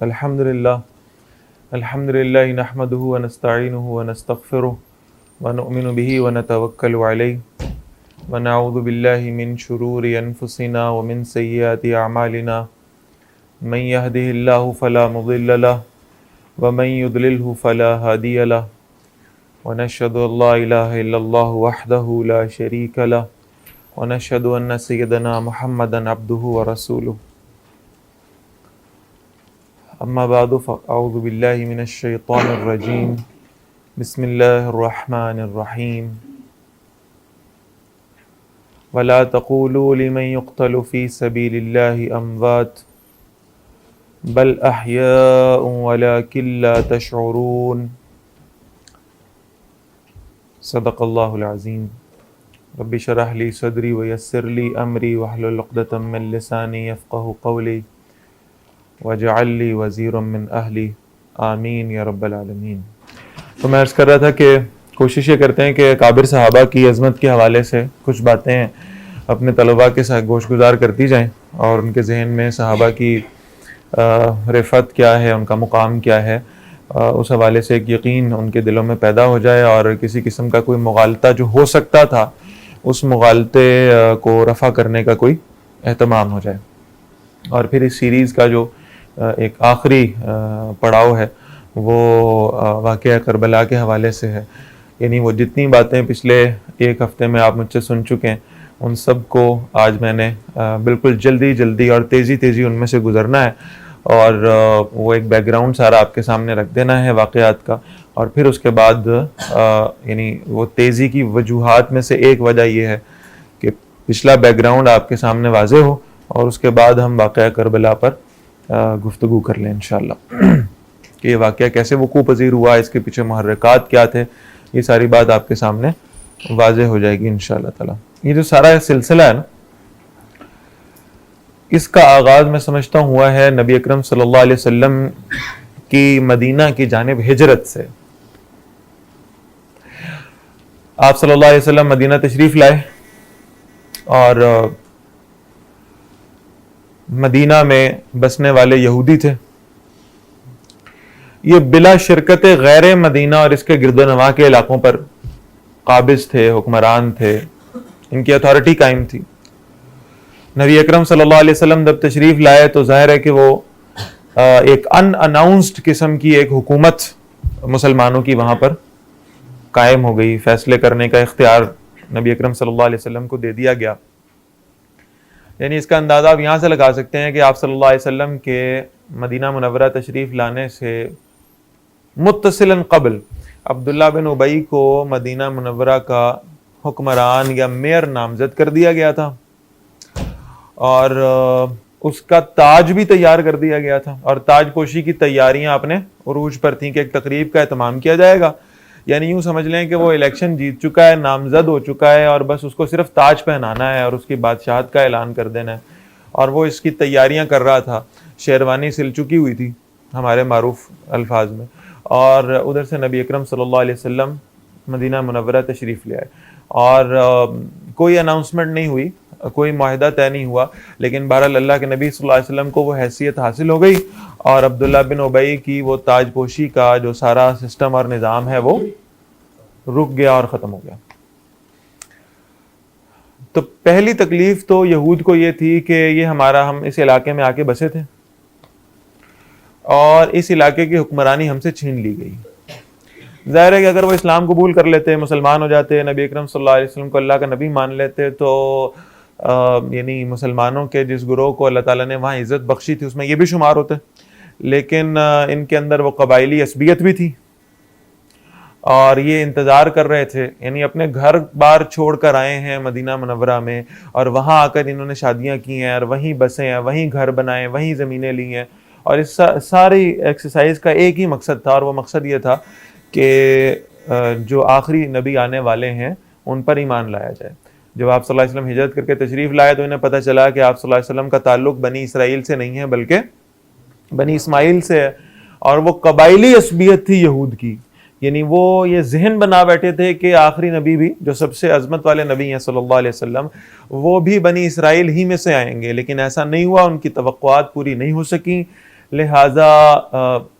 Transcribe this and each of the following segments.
الحمدللہ نحمدہ ونستعینہ ونستغفرہ ونؤمن بہ ونتوکل علیہ ونعوذ باللہ من شرور انفسنا ومن سیئات اعمالنا من یہدہ اللہ فلا مضل لہ ومن یضللہ فلا ہادی لہ ونشہد ان لا الہ الا اللہ وحدہ لا شریک لہ ونشہد ان سیدنا محمدا عبدہ ورسولہ اما بعد فاعوذ باللہ من الشیطان الرجیم بسم اللہ الرحمن الرحیم ولا تقولوا لمن يقتل في سبيل الله اموات بل احیاء ولكن لا تشعرون صدق اللہ العظیم رب اشرح لی صدری ویسر لی امری واحلل عقدۃ من لسانی یفقہوا قولی وجعل لی وزیرا من اہلی آمین یا رب العالمین۔ تو میں عرض کر رہا تھا کہ کوشش یہ کرتے ہیں کہ اکابر صحابہ کی عظمت کے حوالے سے کچھ باتیں اپنے طلباء کے ساتھ گوش گزار کرتی جائیں اور ان کے ذہن میں صحابہ کی رفعت کیا ہے، ان کا مقام کیا ہے، اس حوالے سے ایک یقین ان کے دلوں میں پیدا ہو جائے اور کسی قسم کا کوئی مغالطہ جو ہو سکتا تھا اس مغالطے کو رفع کرنے کا کوئی اہتمام ہو جائے۔ اور پھر اس سیریز کا جو ایک آخری پڑاؤ ہے وہ واقعہ کربلا کے حوالے سے ہے، یعنی وہ جتنی باتیں پچھلے ایک ہفتے میں آپ مجھ سے سن چکے ہیں ان سب کو آج میں نے بالکل جلدی اور تیزی ان میں سے گزرنا ہے اور وہ ایک بیک گراؤنڈ سارا آپ کے سامنے رکھ دینا ہے واقعات کا، اور پھر اس کے بعد یعنی وہ تیزی کی وجوہات میں سے ایک وجہ یہ ہے کہ پچھلا بیک گراؤنڈ آپ کے سامنے واضح ہو اور اس کے بعد ہم واقعہ کربلا پر گفتگو کر لیں انشاءاللہ کہ یہ واقعہ کیسے وقوع پذیر ہوا، اس کے پیچھے محرکات کیا تھے، یہ ساری بات آپ کے سامنے واضح ہو جائے گی انشاءاللہ تعالی۔ یہ جو سارا سلسلہ ہے نا، اس کا آغاز میں سمجھتا ہوں ہوا ہے نبی اکرم صلی اللہ علیہ وسلم کی مدینہ کی جانب ہجرت سے۔ آپ صلی اللہ علیہ وسلم مدینہ تشریف لائے اور مدینہ میں بسنے والے یہودی تھے، یہ بلا شرکت غیر مدینہ اور اس کے گرد و نواح کے علاقوں پر قابض تھے، حکمران تھے، ان کی اتھارٹی قائم تھی۔ نبی اکرم صلی اللہ علیہ وسلم جب تشریف لائے تو ظاہر ہے کہ وہ ایک ان اناؤنسڈ قسم کی ایک حکومت مسلمانوں کی وہاں پر قائم ہو گئی، فیصلے کرنے کا اختیار نبی اکرم صلی اللہ علیہ وسلم کو دے دیا گیا۔ یعنی اس کا اندازہ آپ یہاں سے لگا سکتے ہیں کہ آپ صلی اللہ علیہ وسلم کے مدینہ منورہ تشریف لانے سے متصلاً قبل عبداللہ بن ابی کو مدینہ منورہ کا حکمران یا میئر نامزد کر دیا گیا تھا اور اس کا تاج بھی تیار کر دیا گیا تھا، اور تاج پوشی کی تیاریاں اپنے عروج پر تھیں کہ ایک تقریب کا اہتمام کیا جائے گا۔ یعنی یوں سمجھ لیں کہ وہ الیکشن جیت چکا ہے، نامزد ہو چکا ہے، اور بس اس کو صرف تاج پہنانا ہے اور اس کی بادشاہت کا اعلان کر دینا ہے، اور وہ اس کی تیاریاں کر رہا تھا۔ شیروانی سل چکی ہوئی تھی ہمارے معروف الفاظ میں، اور ادھر سے نبی اکرم صلی اللہ علیہ وسلم مدینہ منورہ تشریف لے آئے اور کوئی اناؤنسمنٹ نہیں ہوئی، کوئی معاہدہ طے نہیں ہوا، لیکن بہرحال اللہ کے نبی صلی اللہ علیہ وسلم کو وہ حیثیت حاصل ہو گئی اور عبداللہ بن ابی کی وہ تاج پوشی کا جو سارا سسٹم اور نظام ہے وہ رک گیا اور ختم ہو گیا۔ تو پہلی تکلیف تو یہود کو یہ تھی کہ یہ ہم اس علاقے میں آ کے بسے تھے اور اس علاقے کی حکمرانی ہم سے چھین لی گئی۔ ظاہر ہے کہ اگر وہ اسلام قبول کر لیتے، مسلمان ہو جاتے، نبی اکرم صلی اللہ علیہ وسلم کو اللہ کا نبی مان لیتے تو یعنی مسلمانوں کے جس گروہ کو اللہ تعالیٰ نے وہاں عزت بخشی تھی اس میں یہ بھی شمار ہوتے، لیکن ان کے اندر وہ قبائلی عصبیت بھی تھی اور یہ انتظار کر رہے تھے، یعنی اپنے گھر بار چھوڑ کر آئے ہیں مدینہ منورہ میں اور وہاں آ کر انہوں نے شادیاں کی ہیں اور وہیں بسے ہیں، وہیں گھر بنائے، وہیں زمینیں لی ہیں، اور اس ساری ایکسرسائز کا ایک ہی مقصد تھا، اور وہ مقصد یہ تھا کہ جو آخری نبی آنے والے ہیں ان پر ایمان لایا جائے۔ جب آپ صلی اللہ علیہ وسلم ہجرت کر کے تشریف لائے تو انہیں پتہ چلا کہ آپ صلی اللہ علیہ وسلم کا تعلق بنی اسرائیل سے نہیں ہے بلکہ بنی اسماعیل سے ہے، اور وہ قبائلی عصبیت تھی یہود کی، یعنی وہ یہ ذہن بنا بیٹھے تھے کہ آخری نبی بھی جو سب سے عظمت والے نبی ہیں صلی اللہ علیہ وسلم وہ بھی بنی اسرائیل ہی میں سے آئیں گے، لیکن ایسا نہیں ہوا، ان کی توقعات پوری نہیں ہو سکیں، لہٰذا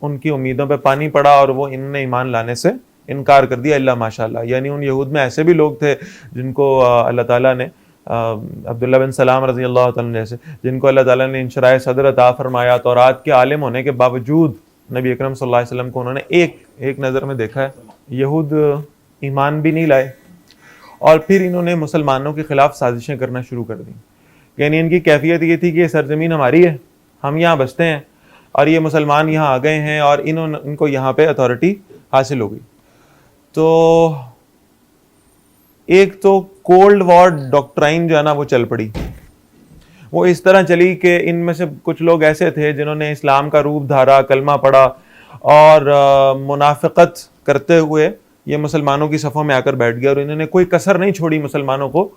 ان کی امیدوں پہ پانی پڑا اور وہ انہوں نے ایمان لانے سے انکار کر دیا اللہ ماشاء اللہ. یعنی ان یہود میں ایسے بھی لوگ تھے جن کو اللہ تعالیٰ نے عبداللہ بن سلام رضی اللہ تعالیٰ جیسے جن کو اللہ تعالیٰ نے انشراح صدر عطا فرمایا، تورات کے عالم ہونے کے باوجود نبی اکرم صلی اللہ علیہ وسلم کو انہوں نے ایک نظر میں دیکھا ہے. یہود ایمان بھی نہیں لائے اور پھر انہوں نے مسلمانوں کے خلاف سازشیں کرنا شروع کر دیں. یعنی ان کی کیفیت یہ تھی کہ یہ سرزمین ہماری ہے، ہم یہاں بستے ہیں اور یہ مسلمان یہاں آ گئے ہیں اور ان کو یہاں پہ اتھارٹی حاصل ہو گئی. تو ایک تو کولڈ وار ڈاکٹرائن جو ہے نا وہ چل پڑی. وہ اس طرح چلی کہ ان میں سے کچھ لوگ ایسے تھے جنہوں نے اسلام کا روپ دھارا، کلمہ پڑھا اور منافقت کرتے ہوئے یہ مسلمانوں کی صفوں میں آ کر بیٹھ گیا اور انہوں نے کوئی کسر نہیں چھوڑی مسلمانوں کو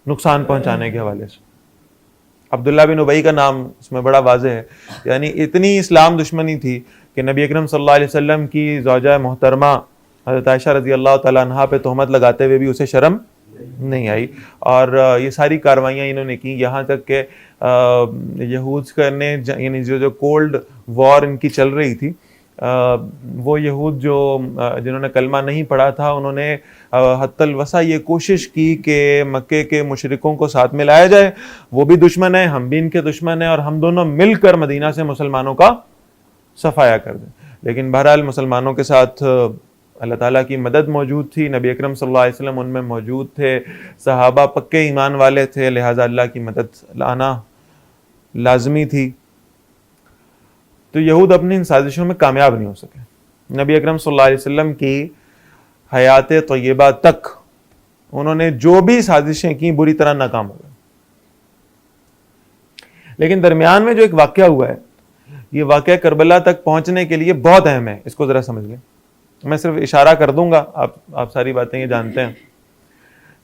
نقصان پہنچانے کے حوالے سے. عبداللہ بن ابی کا نام اس میں بڑا واضح ہے. یعنی اتنی اسلام دشمنی تھی کہ نبی اکرم صلی اللہ علیہ وسلم کی زوجہ محترمہ حضرت عائشہ رضی اللہ تعالیٰ عنہا پہ تہمت لگاتے ہوئے بھی اسے شرم نہیں آئی. اور یہ ساری کاروائیاں انہوں نے کی یہاں تک کہ یہود نے یعنی جو کولڈ وار ان کی چل رہی تھی، وہ یہود جنہوں نے کلمہ نہیں پڑھا تھا انہوں نے حتی الوسع یہ کوشش کی کہ مکے کے مشرکوں کو ساتھ میں لایا جائے. وہ بھی دشمن ہیں، ہم بھی ان کے دشمن ہیں اور ہم دونوں مل کر مدینہ سے مسلمانوں کا صفایا کر دیں. لیکن بہرحال مسلمانوں کے ساتھ اللہ تعالیٰ کی مدد موجود تھی، نبی اکرم صلی اللہ علیہ وسلم ان میں موجود تھے، صحابہ پکے ایمان والے تھے، لہٰذا اللہ کی مدد لانا لازمی تھی. تو یہود اپنی ان سازشوں میں کامیاب نہیں ہو سکے. نبی اکرم صلی اللہ علیہ وسلم کی حیات طیبہ تک انہوں نے جو بھی سازشیں کی بری طرح ناکام ہو گئے. لیکن درمیان میں جو ایک واقعہ ہوا ہے، یہ واقعہ کربلا تک پہنچنے کے لیے بہت اہم ہے. اس کو ذرا سمجھ لیں. میں صرف اشارہ کر دوں گا، آپ ساری باتیں یہ جانتے ہیں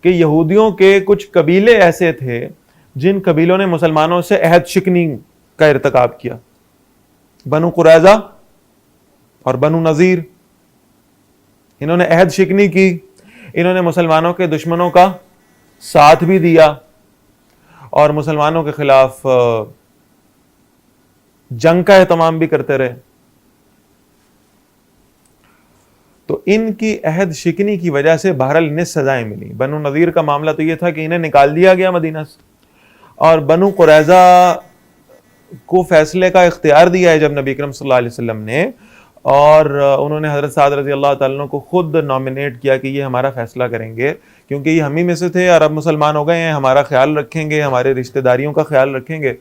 کہ یہودیوں کے کچھ قبیلے ایسے تھے جن قبیلوں نے مسلمانوں سے عہد شکنی کا ارتکاب کیا. بنو قریظہ اور بنو نذیر، انہوں نے عہد شکنی کی، انہوں نے مسلمانوں کے دشمنوں کا ساتھ بھی دیا اور مسلمانوں کے خلاف جنگ کا اہتمام بھی کرتے رہے. تو ان کی عہد شکنی کی وجہ سے بہرحال انہیں سزائیں ملی. بنو نذیر کا معاملہ تو یہ تھا کہ انہیں نکال دیا گیا مدینہ سے، اور بنو قریظہ کو فیصلے کا اختیار دیا ہے جب نبی اکرم صلی اللہ علیہ وسلم نے، اور انہوں نے حضرت سعد رضی اللہ تعالیٰ عنہ کو خود نامینیٹ کیا کہ یہ ہمارا فیصلہ کریں گے، کیونکہ یہ ہم ہی میں سے تھے اور اب مسلمان ہو گئے ہیں، ہمارا خیال رکھیں گے، ہمارے رشتہ داریوں کا خیال رکھیں گے.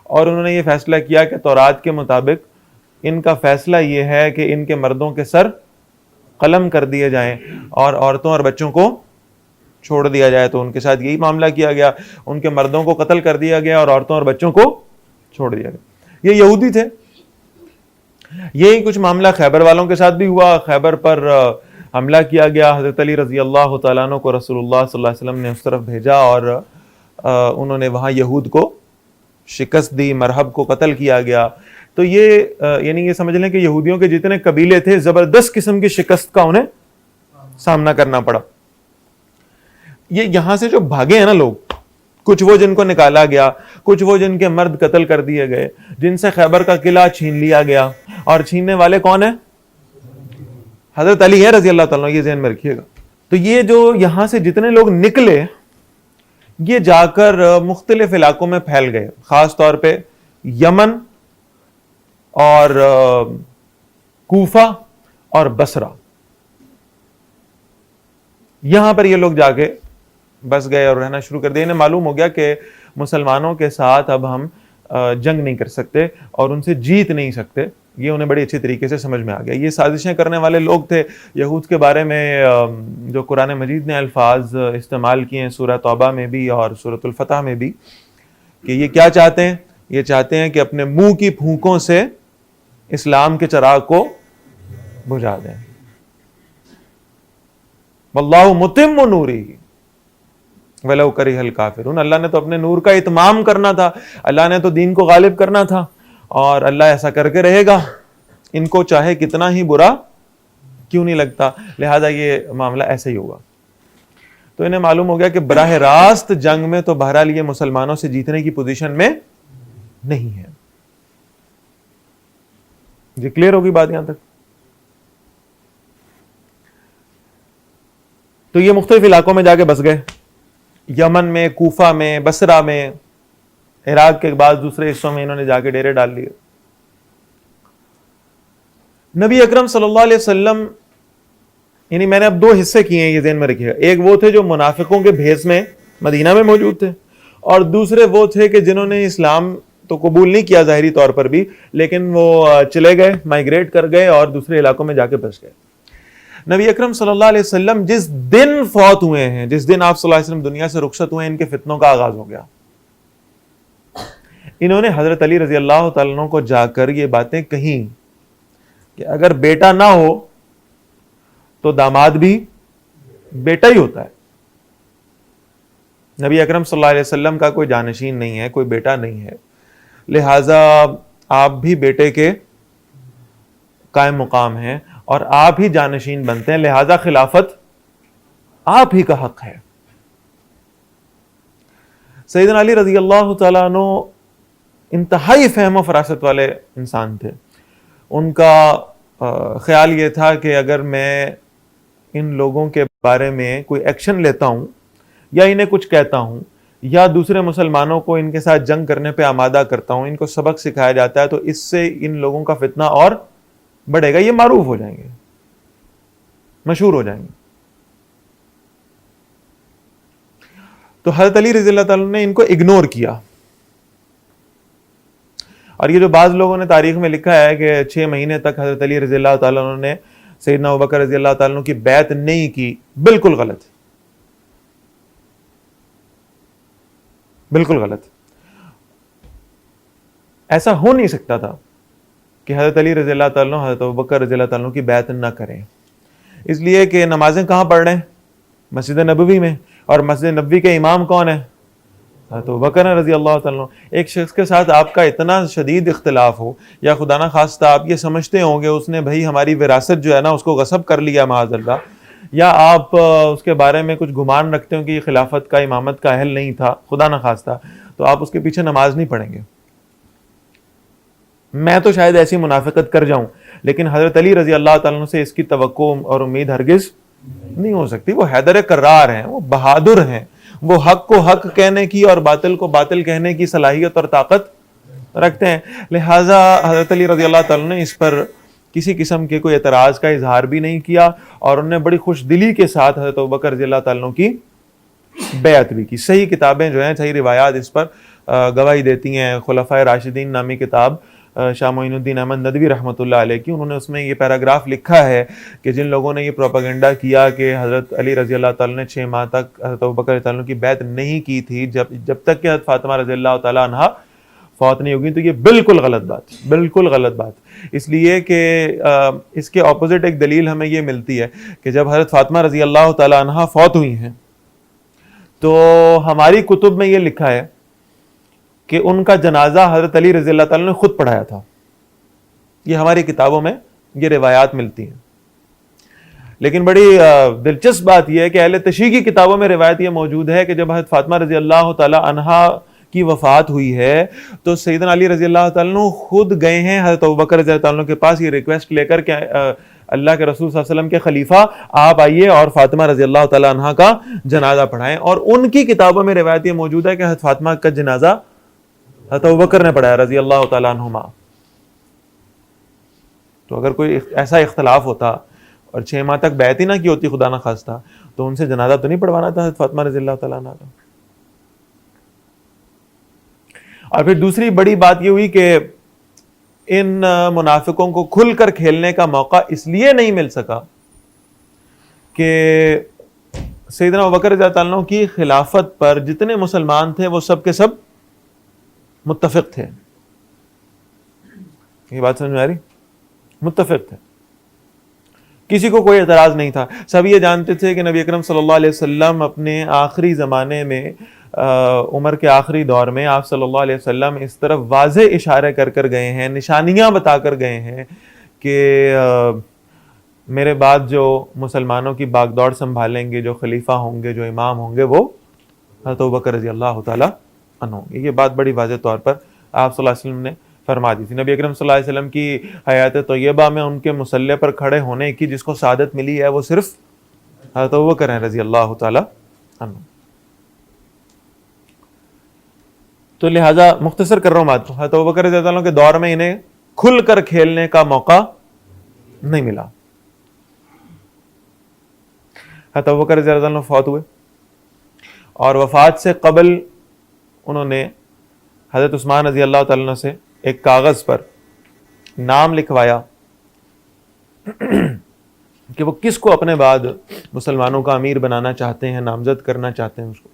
اور انہوں نے یہ فیصلہ کیا کہ تورات کے مطابق ان کا فیصلہ یہ ہے کہ ان کے مردوں کے سر قلم کر دیے جائیں اور عورتوں اور بچوں کو چھوڑ دیا جائے. تو ان کے ساتھ یہی معاملہ کیا گیا، ان کے مردوں کو قتل کر دیا گیا اور عورتوں اور بچوں کو چھوڑ دیا گیا. یہ یہودی تھے. یہی کچھ معاملہ خیبر والوں کے ساتھ بھی ہوا. خیبر پر حملہ کیا گیا، حضرت علی رضی اللہ تعالیٰ عنہ کو رسول اللہ صلی اللہ علیہ وسلم نے اس طرف بھیجا اور انہوں نے وہاں یہود کو شکست دی، مرحب کو قتل کیا گیا. تو یہ یعنی یہ سمجھ لیں کہ یہودیوں کے جتنے قبیلے تھے زبردست قسم کی شکست کا انہیں سامنا کرنا پڑا. یہ یہاں سے جو بھاگے ہیں نا لوگ، کچھ وہ جن کو نکالا گیا، کچھ وہ جن کے مرد قتل کر دیے گئے، جن سے خیبر کا قلعہ چھین لیا گیا، اور چھیننے والے کون ہیں؟ حضرت علی ہے رضی اللہ تعالیٰ عنہ. یہ ذہن میں رکھیے گا. تو یہ جو یہاں سے جتنے لوگ نکلے یہ جا کر مختلف علاقوں میں پھیل گئے، خاص طور پہ یمن اور کوفہ اور بصرہ. یہاں پر یہ لوگ جا کے بس گئے اور رہنا شروع کر دیا. انہیں معلوم ہو گیا کہ مسلمانوں کے ساتھ اب ہم جنگ نہیں کر سکتے اور ان سے جیت نہیں سکتے. یہ انہیں بڑی اچھی طریقے سے سمجھ میں آ گیا. یہ سازشیں کرنے والے لوگ تھے. یہود کے بارے میں جو قرآن مجید نے الفاظ استعمال کیے ہیں سورہ توبہ میں بھی اور سورۃ الفتح میں بھی، کہ یہ کیا چاہتے ہیں؟ یہ چاہتے ہیں کہ اپنے منہ کی پھونکوں سے اسلام کے چراغ کو بجھا دیں. واللہ متم نورہ ولو کرہ الکافرون. اللہ نے تو اپنے نور کا اتمام کرنا تھا، اللہ نے تو دین کو غالب کرنا تھا، اور اللہ ایسا کر کے رہے گا، ان کو چاہے کتنا ہی برا کیوں نہیں لگتا. لہذا یہ معاملہ ایسے ہی ہوگا. تو انہیں معلوم ہو گیا کہ براہ راست جنگ میں تو بہرحال یہ مسلمانوں سے جیتنے کی پوزیشن میں نہیں ہے. جی کلیئر ہوگی بات یہاں تک؟ تو یہ مختلف علاقوں میں جا کے بس گئے، یمن میں، کوفہ میں، بصرہ میں، عراق کے بعد دوسرے حصوں میں انہوں نے جا کے ڈیرے ڈال لیے۔ نبی اکرم صلی اللہ علیہ وسلم، یعنی میں نے اب دو حصے کیے ہیں، یہ ذہن میں رکھیے گا، ایک وہ تھے جو منافقوں کے بھیس میں مدینہ میں موجود تھے، اور دوسرے وہ تھے کہ جنہوں نے اسلام تو قبول نہیں کیا ظاہری طور پر بھی، لیکن وہ چلے گئے، مائگریٹ کر گئے اور دوسرے علاقوں میں جا کے بس گئے۔ نبی اکرم صلی اللہ علیہ وسلم جس دن فوت ہوئے ہیں، جس دن آپ صلی اللہ علیہ وسلم دنیا سے رخصت ہوئے ہیں، ان کے فتنوں کا آغاز ہو گیا۔ انہوں نے حضرت علی رضی اللہ تعالیٰ عنہ کو جا کر یہ باتیں کہیں کہ اگر بیٹا نہ ہو تو داماد بھی بیٹا ہی ہوتا ہے، نبی اکرم صلی اللہ علیہ وسلم کا کوئی جانشین نہیں ہے، کوئی بیٹا نہیں ہے، لہٰذا آپ بھی بیٹے کے قائم مقام ہیں اور آپ ہی جانشین بنتے ہیں، لہذا خلافت آپ ہی کا حق ہے۔ سیدنا علی رضی اللہ تعالیٰ عنہ انتہائی فہم و فراست والے انسان تھے۔ ان کا خیال یہ تھا کہ اگر میں ان لوگوں کے بارے میں کوئی ایکشن لیتا ہوں یا انہیں کچھ کہتا ہوں یا دوسرے مسلمانوں کو ان کے ساتھ جنگ کرنے پہ آمادہ کرتا ہوں، ان کو سبق سکھایا جاتا ہے، تو اس سے ان لوگوں کا فتنہ اور بڑھے گا، یہ معروف ہو جائیں گے، مشہور ہو جائیں گے۔ تو حضرت علی رضی اللہ تعالیٰ نے ان کو اگنور کیا، اور یہ جو بعض لوگوں نے تاریخ میں لکھا ہے کہ 6 مہینے تک حضرت علی رضی اللہ تعالیٰ عنہ نے سیدنا ابوبکر رضی اللہ تعالیٰ عنہ کی بیعت نہیں کی، بالکل غلط، بالکل غلط۔ ایسا ہو نہیں سکتا تھا کہ حضرت علی رضی اللہ تعالیٰ عنہ حضرت ابوبکر رضی اللہ تعالیٰ عنہ کی بیعت نہ کریں، اس لیے کہ نمازیں کہاں پڑھ رہے ہیں؟ مسجد نبوی میں، اور مسجد نبوی کے امام کون ہے؟ حضرت ابوبکر رضی اللہ تعالیٰ عنہ۔ ایک شخص کے ساتھ آپ کا اتنا شدید اختلاف ہو، یا خدا نہ خواستہ آپ یہ سمجھتے ہوں گے اس نے بھائی ہماری وراثت جو ہے نا اس کو غصب کر لیا معاذ اللہ، یا آپ اس کے بارے میں کچھ گمان رکھتے ہوں کہ یہ خلافت کا، امامت کا اہل نہیں تھا، خدا نہ خواستہ، تو آپ اس کے پیچھے نماز نہیں پڑھیں گے۔ میں تو شاید ایسی منافقت کر جاؤں، لیکن حضرت علی رضی اللہ تعالیٰ عنہ سے اس کی توقع اور امید ہرگز نہیں ہو سکتی۔ وہ حیدر کرار ہیں، وہ بہادر ہیں، وہ حق کو حق کہنے کی اور باطل کو باطل کہنے کی صلاحیت اور طاقت رکھتے ہیں، لہٰذا حضرت علی رضی اللہ تعالیٰ نے اس پر کسی قسم کے کوئی اعتراض کا اظہار بھی نہیں کیا، اور انہوں نے بڑی خوش دلی کے ساتھ حضرت ابوبکر رضی اللہ تعالیٰ عنہ کی بیعت بھی کی۔ صحیح کتابیں جو ہیں، صحیح روایات اس پر گواہی دیتی ہیں۔ خلفائے راشدین نامی کتاب شاہ معین الدین احمد ندوی رحمۃ اللہ علیہ کی، انہوں نے اس میں یہ پیراگراف لکھا ہے کہ جن لوگوں نے یہ پروپیگنڈا کیا کہ حضرت علی رضی اللہ تعالیٰ نے 6 ماہ تک حضرت ابوبکر رضی اللہ عنہ کی بیعت نہیں کی تھی جب تک کہ حضرت فاطمہ رضی اللہ تعالیٰ عنہا فوت نہیں ہوگی، تو یہ بالکل غلط بات، بالکل غلط بات، اس لیے کہ اس کے اپوزٹ ایک دلیل ہمیں یہ ملتی ہے کہ جب حضرت فاطمہ رضی اللہ تعالیٰ عنہا فوت ہوئی ہیں تو ہماری کتب میں یہ لکھا ہے کہ ان کا جنازہ حضرت علی رضی اللہ تعالیٰ نے خود پڑھایا تھا۔ یہ ہماری کتابوں میں یہ روایات ملتی ہیں، لیکن بڑی دلچسپ بات یہ ہے کہ اہل تشیع کی کتابوں میں روایت یہ موجود ہے کہ جب حضرت فاطمہ رضی اللہ تعالیٰ عنہا کی وفات ہوئی ہے تو سیدنا علی رضی اللہ تعالیٰ عنہ خود گئے ہیں حضرت ابوبکر رضی اللہ تعالیٰ عنہ کے پاس یہ ریکویسٹ لے کر کہ اللہ کے رسول صلی اللہ علیہ وسلم کے خلیفہ آپ آئیے اور فاطمہ رضی اللہ تعالیٰ عنہا کا جنازہ پڑھائیں، اور ان کی کتابوں میں روایت یہ موجود ہے کہ حضرت فاطمہ کا جنازہ حضرت ابوبکر نے پڑھایا رضی اللہ تعالیٰ عنہما۔ تو اگر کوئی ایسا اختلاف ہوتا اور 6 ماہ تک بیعت ہی نہ کی ہوتی خدا نہ خواستہ، تو ان سے جنازہ تو نہیں پڑھوانا تھا حضرت فاطمہ رضی اللہ تعالیٰ عنہ کا۔ اور پھر دوسری بڑی بات یہ ہوئی کہ ان منافقوں کو کھل کر کھیلنے کا موقع اس لیے نہیں مل سکا کہ سیدنا ابوبکر رضی اللہ تعالیٰ عنہ کی خلافت پر جتنے مسلمان تھے وہ سب کے سب متفق تھے۔ یہ بات سمجھ میں آ رہی؟ متفق تھے، کسی کو کوئی اعتراض نہیں تھا، سب یہ جانتے تھے کہ نبی اکرم صلی اللہ علیہ وسلم اپنے آخری زمانے میں، عمر کے آخری دور میں آپ صلی اللہ علیہ وسلم اس طرف واضح اشارے کر کر گئے ہیں، نشانیاں بتا کر گئے ہیں کہ میرے بعد جو مسلمانوں کی باغ دوڑ سنبھالیں گے، جو خلیفہ ہوں گے، جو امام ہوں گے، وہ حضرت ابوبکر رضی اللہ تعالیٰ عنہ ہوں گے۔ یہ بات بڑی واضح طور پر آپ صلی اللہ علیہ وسلم نے فرما دی تھی. نبی اکرم صلی اللہ علیہ وسلم کی حیات طیبہ میں ان کے مصلی پر کھڑے ہونے کی جس کو سعادت ملی ہے وہ صرف حضرت ابوبکر ہیں رضی اللہ تعالی عنہ. تو لہٰذا مختصر کر رہا ہوں بات کو, حضرت ابوبکر رضی اللہ عنہ کے دور میں انہیں کھل کر کھیلنے کا موقع نہیں ملا. حضرت ابوبکر رضی اللہ عنہ فوت ہوئے اور وفات سے قبل انہوں نے حضرت عثمان رضی اللہ تعالیٰ عنہ سے ایک کاغذ پر نام لکھوایا کہ وہ کس کو اپنے بعد مسلمانوں کا امیر بنانا چاہتے ہیں, نامزد کرنا چاہتے ہیں اس کو.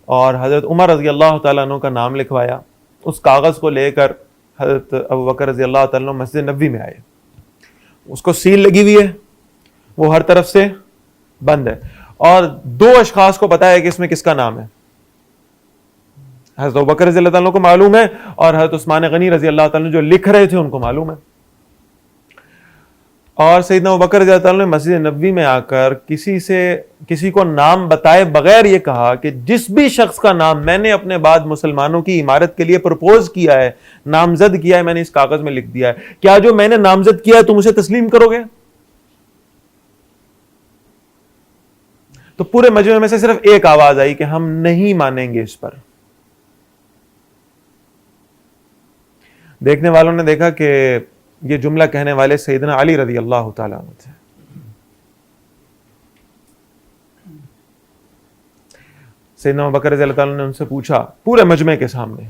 اور حضرت عمر رضی اللہ تعالیٰ عنہ کا نام لکھوایا. اس کاغذ کو لے کر حضرت ابوبکر رضی اللہ تعالیٰ عنہ مسجد نبوی میں آئے. اس کو سیل لگی ہوئی ہے, وہ ہر طرف سے بند ہے, اور دو اشخاص کو پتا ہے کہ اس میں کس کا نام ہے. حضرت ابوبکر رضی اللہ تعالیٰ عنہ کو معلوم ہے اور حضرت عثمان غنی رضی اللہ تعالیٰ عنہ جو لکھ رہے تھے ان کو معلوم ہے. اور سیدنا ابوبکر رضی اللہ تعالیٰ عنہ نے مسجد نبوی میں آ کر کسی کو نام بتائے بغیر یہ کہا کہ جس بھی شخص کا نام میں نے اپنے بعد مسلمانوں کی عمارت کے لیے پرپوز کیا ہے, نامزد کیا ہے, میں نے اس کاغذ میں لکھ دیا ہے, کیا جو میں نے نامزد کیا ہے تم اسے تسلیم کرو گے؟ تو پورے مجمع میں سے صرف ایک آواز آئی کہ ہم نہیں مانیں گے اس پر. دیکھنے والوں نے دیکھا کہ یہ جملہ کہنے والے سیدنا علی رضی اللہ تعالیٰ عنہ تھے. سیدنا ابوبکر رضی اللہ تعالیٰ نے ان سے پوچھا پورے مجمع کے سامنے,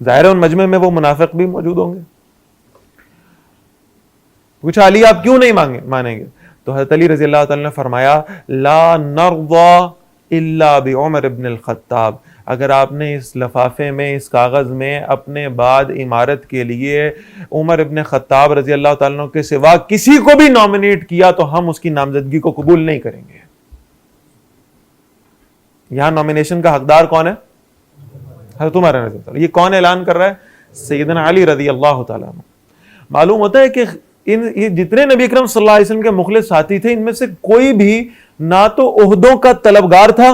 ظاہر ہے ان مجمع میں وہ منافق بھی موجود ہوں گے, پوچھا علی آپ کیوں نہیں مانیں گے؟ تو حضرت علی رضی اللہ تعالیٰ نے فرمایا لا نرضى الا بعمر ابن الخطاب. اگر آپ نے اس لفافے میں, اس کاغذ میں اپنے بعد عمارت کے لیے عمر ابن خطاب رضی اللہ تعالیٰ عنہ کے سوا کسی کو بھی نامنیٹ کیا تو ہم اس کی نامزدگی کو قبول نہیں کریں گے. یہاں نامینیشن کا حقدار کون ہے؟ حضرت عمر رضی اللہ عنہ. یہ کون اعلان کر رہا ہے؟ سیدنا علی رضی اللہ تعالیٰ عنہ. معلوم ہوتا ہے کہ یہ جتنے نبی اکرم صلی اللہ علیہ وسلم کے مخلص ساتھی تھے ان میں سے کوئی بھی نہ تو عہدوں کا طلبگار تھا,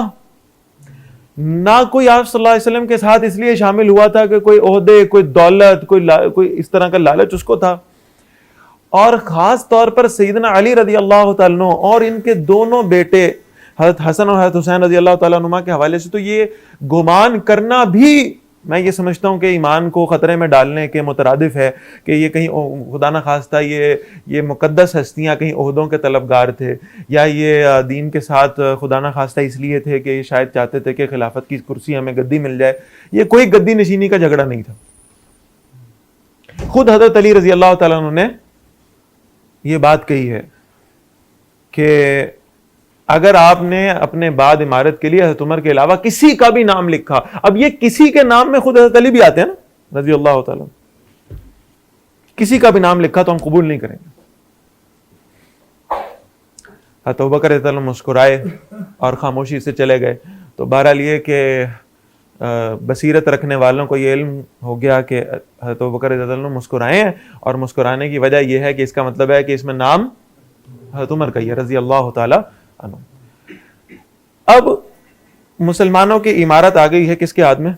نہ کوئی آپ صلی اللہ علیہ وسلم کے ساتھ اس لیے شامل ہوا تھا کہ کوئی عہدے, کوئی دولت, کوئی اس طرح کا لالچ اس کو تھا. اور خاص طور پر سیدنا علی رضی اللہ تعالیٰ عنہ اور ان کے دونوں بیٹے حضرت حسن اور حضرت حسین رضی اللہ تعالیٰ عنہ کے حوالے سے تو یہ گمان کرنا بھی میں یہ سمجھتا ہوں کہ ایمان کو خطرے میں ڈالنے کے مترادف ہے کہ یہ کہیں خدا نہ خواستہ یہ مقدس ہستیاں کہیں عہدوں کے طلبگار تھے, یا یہ دین کے ساتھ خدا نہ خواستہ اس لیے تھے کہ یہ شاید چاہتے تھے کہ خلافت کی کرسی ہمیں گدی مل جائے. یہ کوئی گدی نشینی کا جھگڑا نہیں تھا. خود حضرت علی رضی اللہ تعالیٰ عنہ نے یہ بات کہی ہے کہ اگر آپ نے اپنے بعد عمارت کے لیے حضرت عمر کے علاوہ کسی کا بھی نام لکھا, اب یہ کسی کے نام میں خود حضرت علی بھی آتے ہیں نا رضی اللہ تعالیٰ, کسی کا بھی نام لکھا تو ہم قبول نہیں کریں گے. حضرت ابوبکر رضی اللہ عنہ مسکرائے اور خاموشی سے چلے گئے. تو بہرحال یہ کہ بصیرت رکھنے والوں کو یہ علم ہو گیا کہ حضرت ابوبکر رضی اللہ عنہ مسکرائے ہیں, اور مسکرانے کی وجہ یہ ہے کہ اس کا مطلب ہے کہ اس میں نام حضرت عمر کا ہی ہے رضی اللہ تعالیٰ. اب مسلمانوں کی عمارت آ گئی ہے کس کے ہاتھ میں؟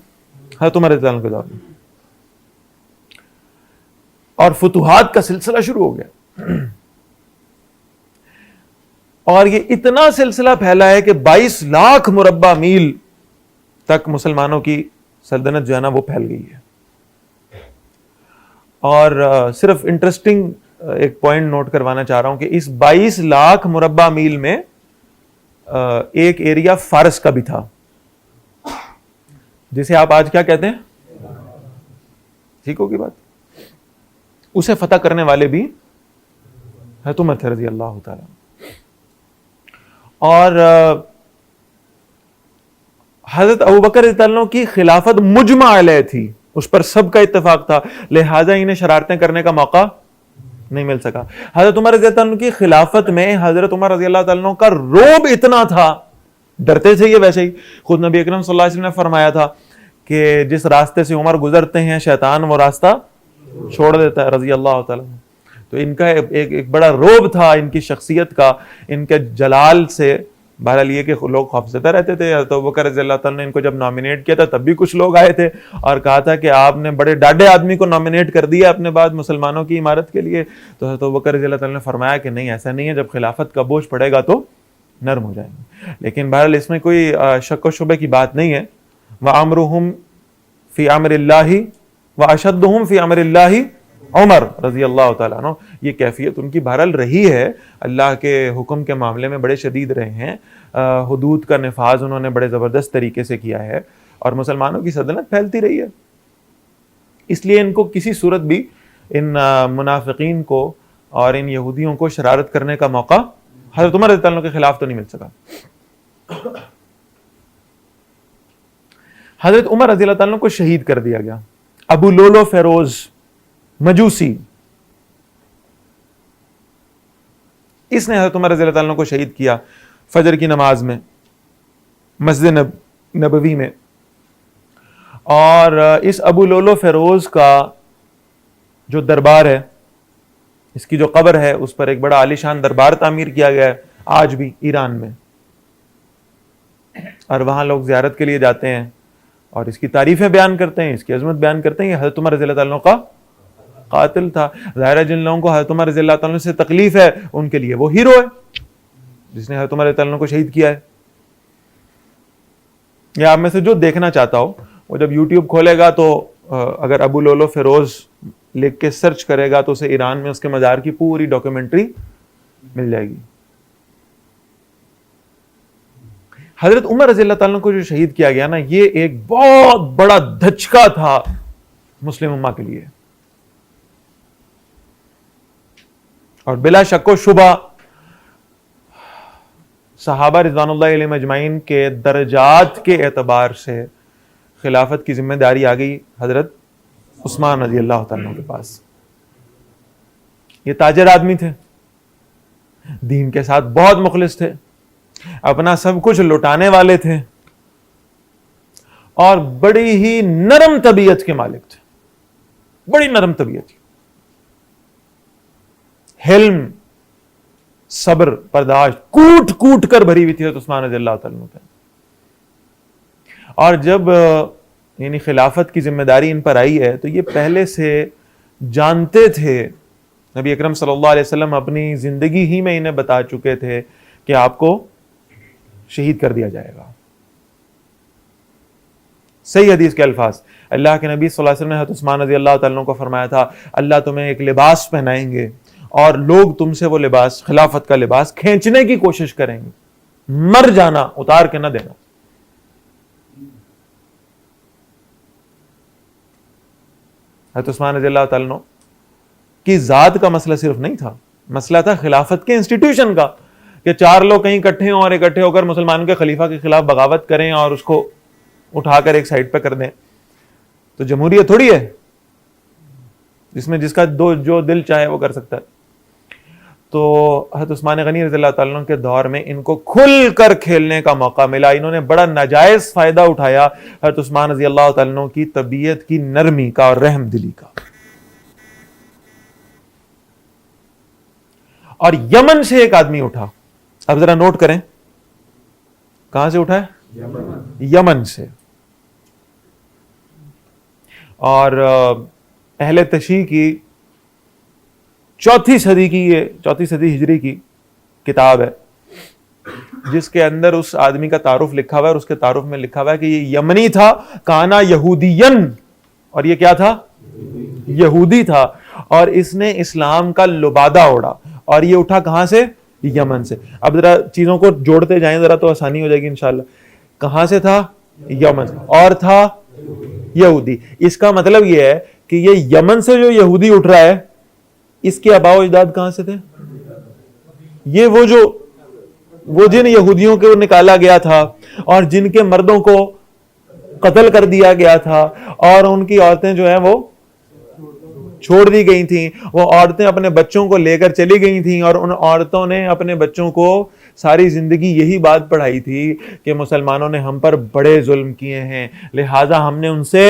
حضرت عمر رضی اللہ عنہ کے دور میں, اور فتوحات کا سلسلہ شروع ہو گیا. اور یہ اتنا سلسلہ پھیلا ہے کہ 22 لاکھ مربع میل تک مسلمانوں کی سلطنت جو ہے نا وہ پھیل گئی ہے. اور صرف انٹرسٹنگ ایک پوائنٹ نوٹ کروانا چاہ رہا ہوں کہ اس 22 لاکھ مربع میل میں ایک ایریا فارس کا بھی تھا جسے آپ آج کیا کہتے ہیں؟ ٹھیک ہوگی بات. اسے فتح کرنے والے بھی حضرت عمر تھے رضی اللہ تعالیٰ. اور حضرت ابوبکر رضی اللہ عنہ کی خلافت مجمع علیہ تھی, اس پر سب کا اتفاق تھا, لہذا انہیں شرارتیں کرنے کا موقع نہیں مل سکا. حضرت عمر رضی اللہ عنہ کی خلافت میں حضرت عمر رضی اللہ تعالیٰ عنہ کا رعب اتنا تھا, ڈرتے تھے یہ ویسے ہی. خود نبی اکرم صلی اللہ علیہ وسلم نے فرمایا تھا کہ جس راستے سے عمر گزرتے ہیں شیطان وہ راستہ چھوڑ دیتا ہے رضی اللہ تعالیٰ عنہ. تو ان کا ایک بڑا رعب تھا ان کی شخصیت کا, ان کے جلال سے بہرحال یہ کہ لوگ خوفزدہ رہتے تھے. حضرت ابوبکر رضی اللہ تعالیٰ نے ان کو جب نامینیٹ کیا تھا تب بھی کچھ لوگ آئے تھے اور کہا تھا کہ آپ نے بڑے ڈاڈے آدمی کو نامینیٹ کر دیا اپنے بعد مسلمانوں کی عمارت کے لیے. تو حضرت ابوبکر رضی اللہ تعالیٰ نے فرمایا کہ نہیں ایسا نہیں ہے, جب خلافت کا بوجھ پڑے گا تو نرم ہو جائیں گے. لیکن بہرحال اس میں کوئی شک و شبے کی بات نہیں ہے. وَأَمْرُهُمْ فِي أَمْرِ اللَّهِ وَأَشَدُّهُمْ فِي أَمْرِ اللَّهِ عمر رضی اللہ تعالیٰ عنہ. یہ کیفیت ان کی بہرحال رہی ہے, اللہ کے حکم کے معاملے میں بڑے شدید رہے ہیں, حدود کا نفاذ انہوں نے بڑے زبردست طریقے سے کیا ہے اور مسلمانوں کی سلطنت پھیلتی رہی ہے. اس لیے ان کو کسی صورت بھی ان منافقین کو اور ان یہودیوں کو شرارت کرنے کا موقع حضرت عمر رضی اللہ عنہ کے خلاف تو نہیں مل سکا. حضرت عمر رضی اللہ عنہ کو شہید کر دیا گیا. ابو لولو فیروز مجوسی, اس نے حضرت عمر رضی اللہ عنہ کو شہید کیا فجر کی نماز میں مسجد نبوی میں. اور اس ابو لولو فیروز کا جو دربار ہے, اس کی جو قبر ہے, اس پر ایک بڑا عالیشان دربار تعمیر کیا گیا ہے آج بھی ایران میں, اور وہاں لوگ زیارت کے لیے جاتے ہیں اور اس کی تعریفیں بیان کرتے ہیں, اس کی عظمت بیان کرتے ہیں. یہ حضرت عمر رضی اللہ عنہ کا قاتل تھا. ظاہر ہے جن لوگوں کو حضرت عمر رضی اللہ عنہ سے تکلیف ہے ان کے لیے وہ ہیرو ہے جس نے حضرت عمر رضی اللہ عنہ کو شہید کیا ہے. یا آپ میں سے جو دیکھنا چاہتا ہو وہ جب یوٹیوب کھولے گا تو اگر ابو لولو فیروز لکھ کے سرچ کرے گا تو اسے ایران میں اس کے مزار کی پوری ڈاکیومنٹری مل جائے گی. حضرت عمر رضی اللہ تعالیٰ کو جو شہید کیا گیا نا, یہ ایک بہت بڑا دھچکا تھا مسلم امہ کے لیے. اور بلا شک و شبہ صحابہ رضوان اللہ علیہم اجمعین کے درجات کے اعتبار سے خلافت کی ذمہ داری آ گئی حضرت عثمان رضی اللہ تعالیٰ کے پاس. یہ تاجر آدمی تھے, دین کے ساتھ بہت مخلص تھے, اپنا سب کچھ لٹانے والے تھے اور بڑی ہی نرم طبیعت کے مالک تھے, بڑی نرم طبیعت تھی. حلم, صبر, برداشت کوٹ کوٹ کر بھری ہوئی تھی حضرت عثمان رضی اللہ تعالیٰ عنہ. اور جب یعنی خلافت کی ذمہ داری ان پر آئی ہے تو یہ پہلے سے جانتے تھے, نبی اکرم صلی اللہ علیہ وسلم اپنی زندگی ہی میں انہیں بتا چکے تھے کہ آپ کو شہید کر دیا جائے گا. صحیح حدیث کے الفاظ, اللہ کے نبی صلی اللہ علیہ وسلم نے حضرت عثمان رضی اللہ تعالیٰ عنہ کو فرمایا تھا, اللہ تمہیں ایک لباس پہنائیں گے اور لوگ تم سے وہ لباس, خلافت کا لباس کھینچنے کی کوشش کریں گے, مر جانا, اتار کے نہ دینا. حضرت عثمان رضی اللہ تعالیٰ عنہ کی ذات کا مسئلہ صرف نہیں تھا, مسئلہ تھا خلافت کے انسٹیٹیوشن کا, کہ چار لوگ کہیں اکٹھے ہوں اور اکٹھے ہو کر مسلمانوں کے خلیفہ کے خلاف بغاوت کریں اور اس کو اٹھا کر ایک سائڈ پہ کر دیں. تو جمہوریت تھوڑی ہے جس میں جس کا جو دل چاہے وہ کر سکتا ہے. تو حضرت عثمان غنی رضی اللہ تعالیٰ عنہ کے دور میں ان کو کھل کر کھیلنے کا موقع ملا. انہوں نے بڑا ناجائز فائدہ اٹھایا حضرت عثمان رضی اللہ تعالیٰ عنہ کی طبیعت کی نرمی کا اور رحم دلی کا. اور یمن سے ایک آدمی اٹھا, اب ذرا نوٹ کریں کہاں سے اٹھا ہے, یمن سے. اور اہل تشیع کی چوتھی صدی ہجری کی کتاب ہے جس کے اندر اس آدمی کا تعارف لکھا ہوا ہے, اور اس کے تعارف میں لکھا ہوا ہے کہ یہ یمنی تھا, کانا یہودین, اور یہ کیا تھا, یہودی تھا, اور اس نے اسلام کا لبادہ اوڑا, اور یہ اٹھا کہاں سے, یمن سے. اب ذرا چیزوں کو جوڑتے جائیں ذرا تو آسانی ہو جائے گی انشاءاللہ. کہاں سے تھا, یمن سے, اور تھا یہودی. اس کا مطلب یہ ہے کہ یہ یمن سے جو یہودی اٹھ رہا ہے اس کے آباء و اجداد کہاں سے تھے, یہ وہ جن یہودیوں کو نکالا گیا تھا اور جن کے مردوں کو قتل کر دیا گیا تھا اور ان کی عورتیں جو ہیں وہ چھوڑ دی گئی تھیں. وہ عورتیں اپنے بچوں کو لے کر چلی گئی تھیں, اور ان عورتوں نے اپنے بچوں کو ساری زندگی یہی بات پڑھائی تھی کہ مسلمانوں نے ہم پر بڑے ظلم کیے ہیں, لہٰذا ہم نے ان سے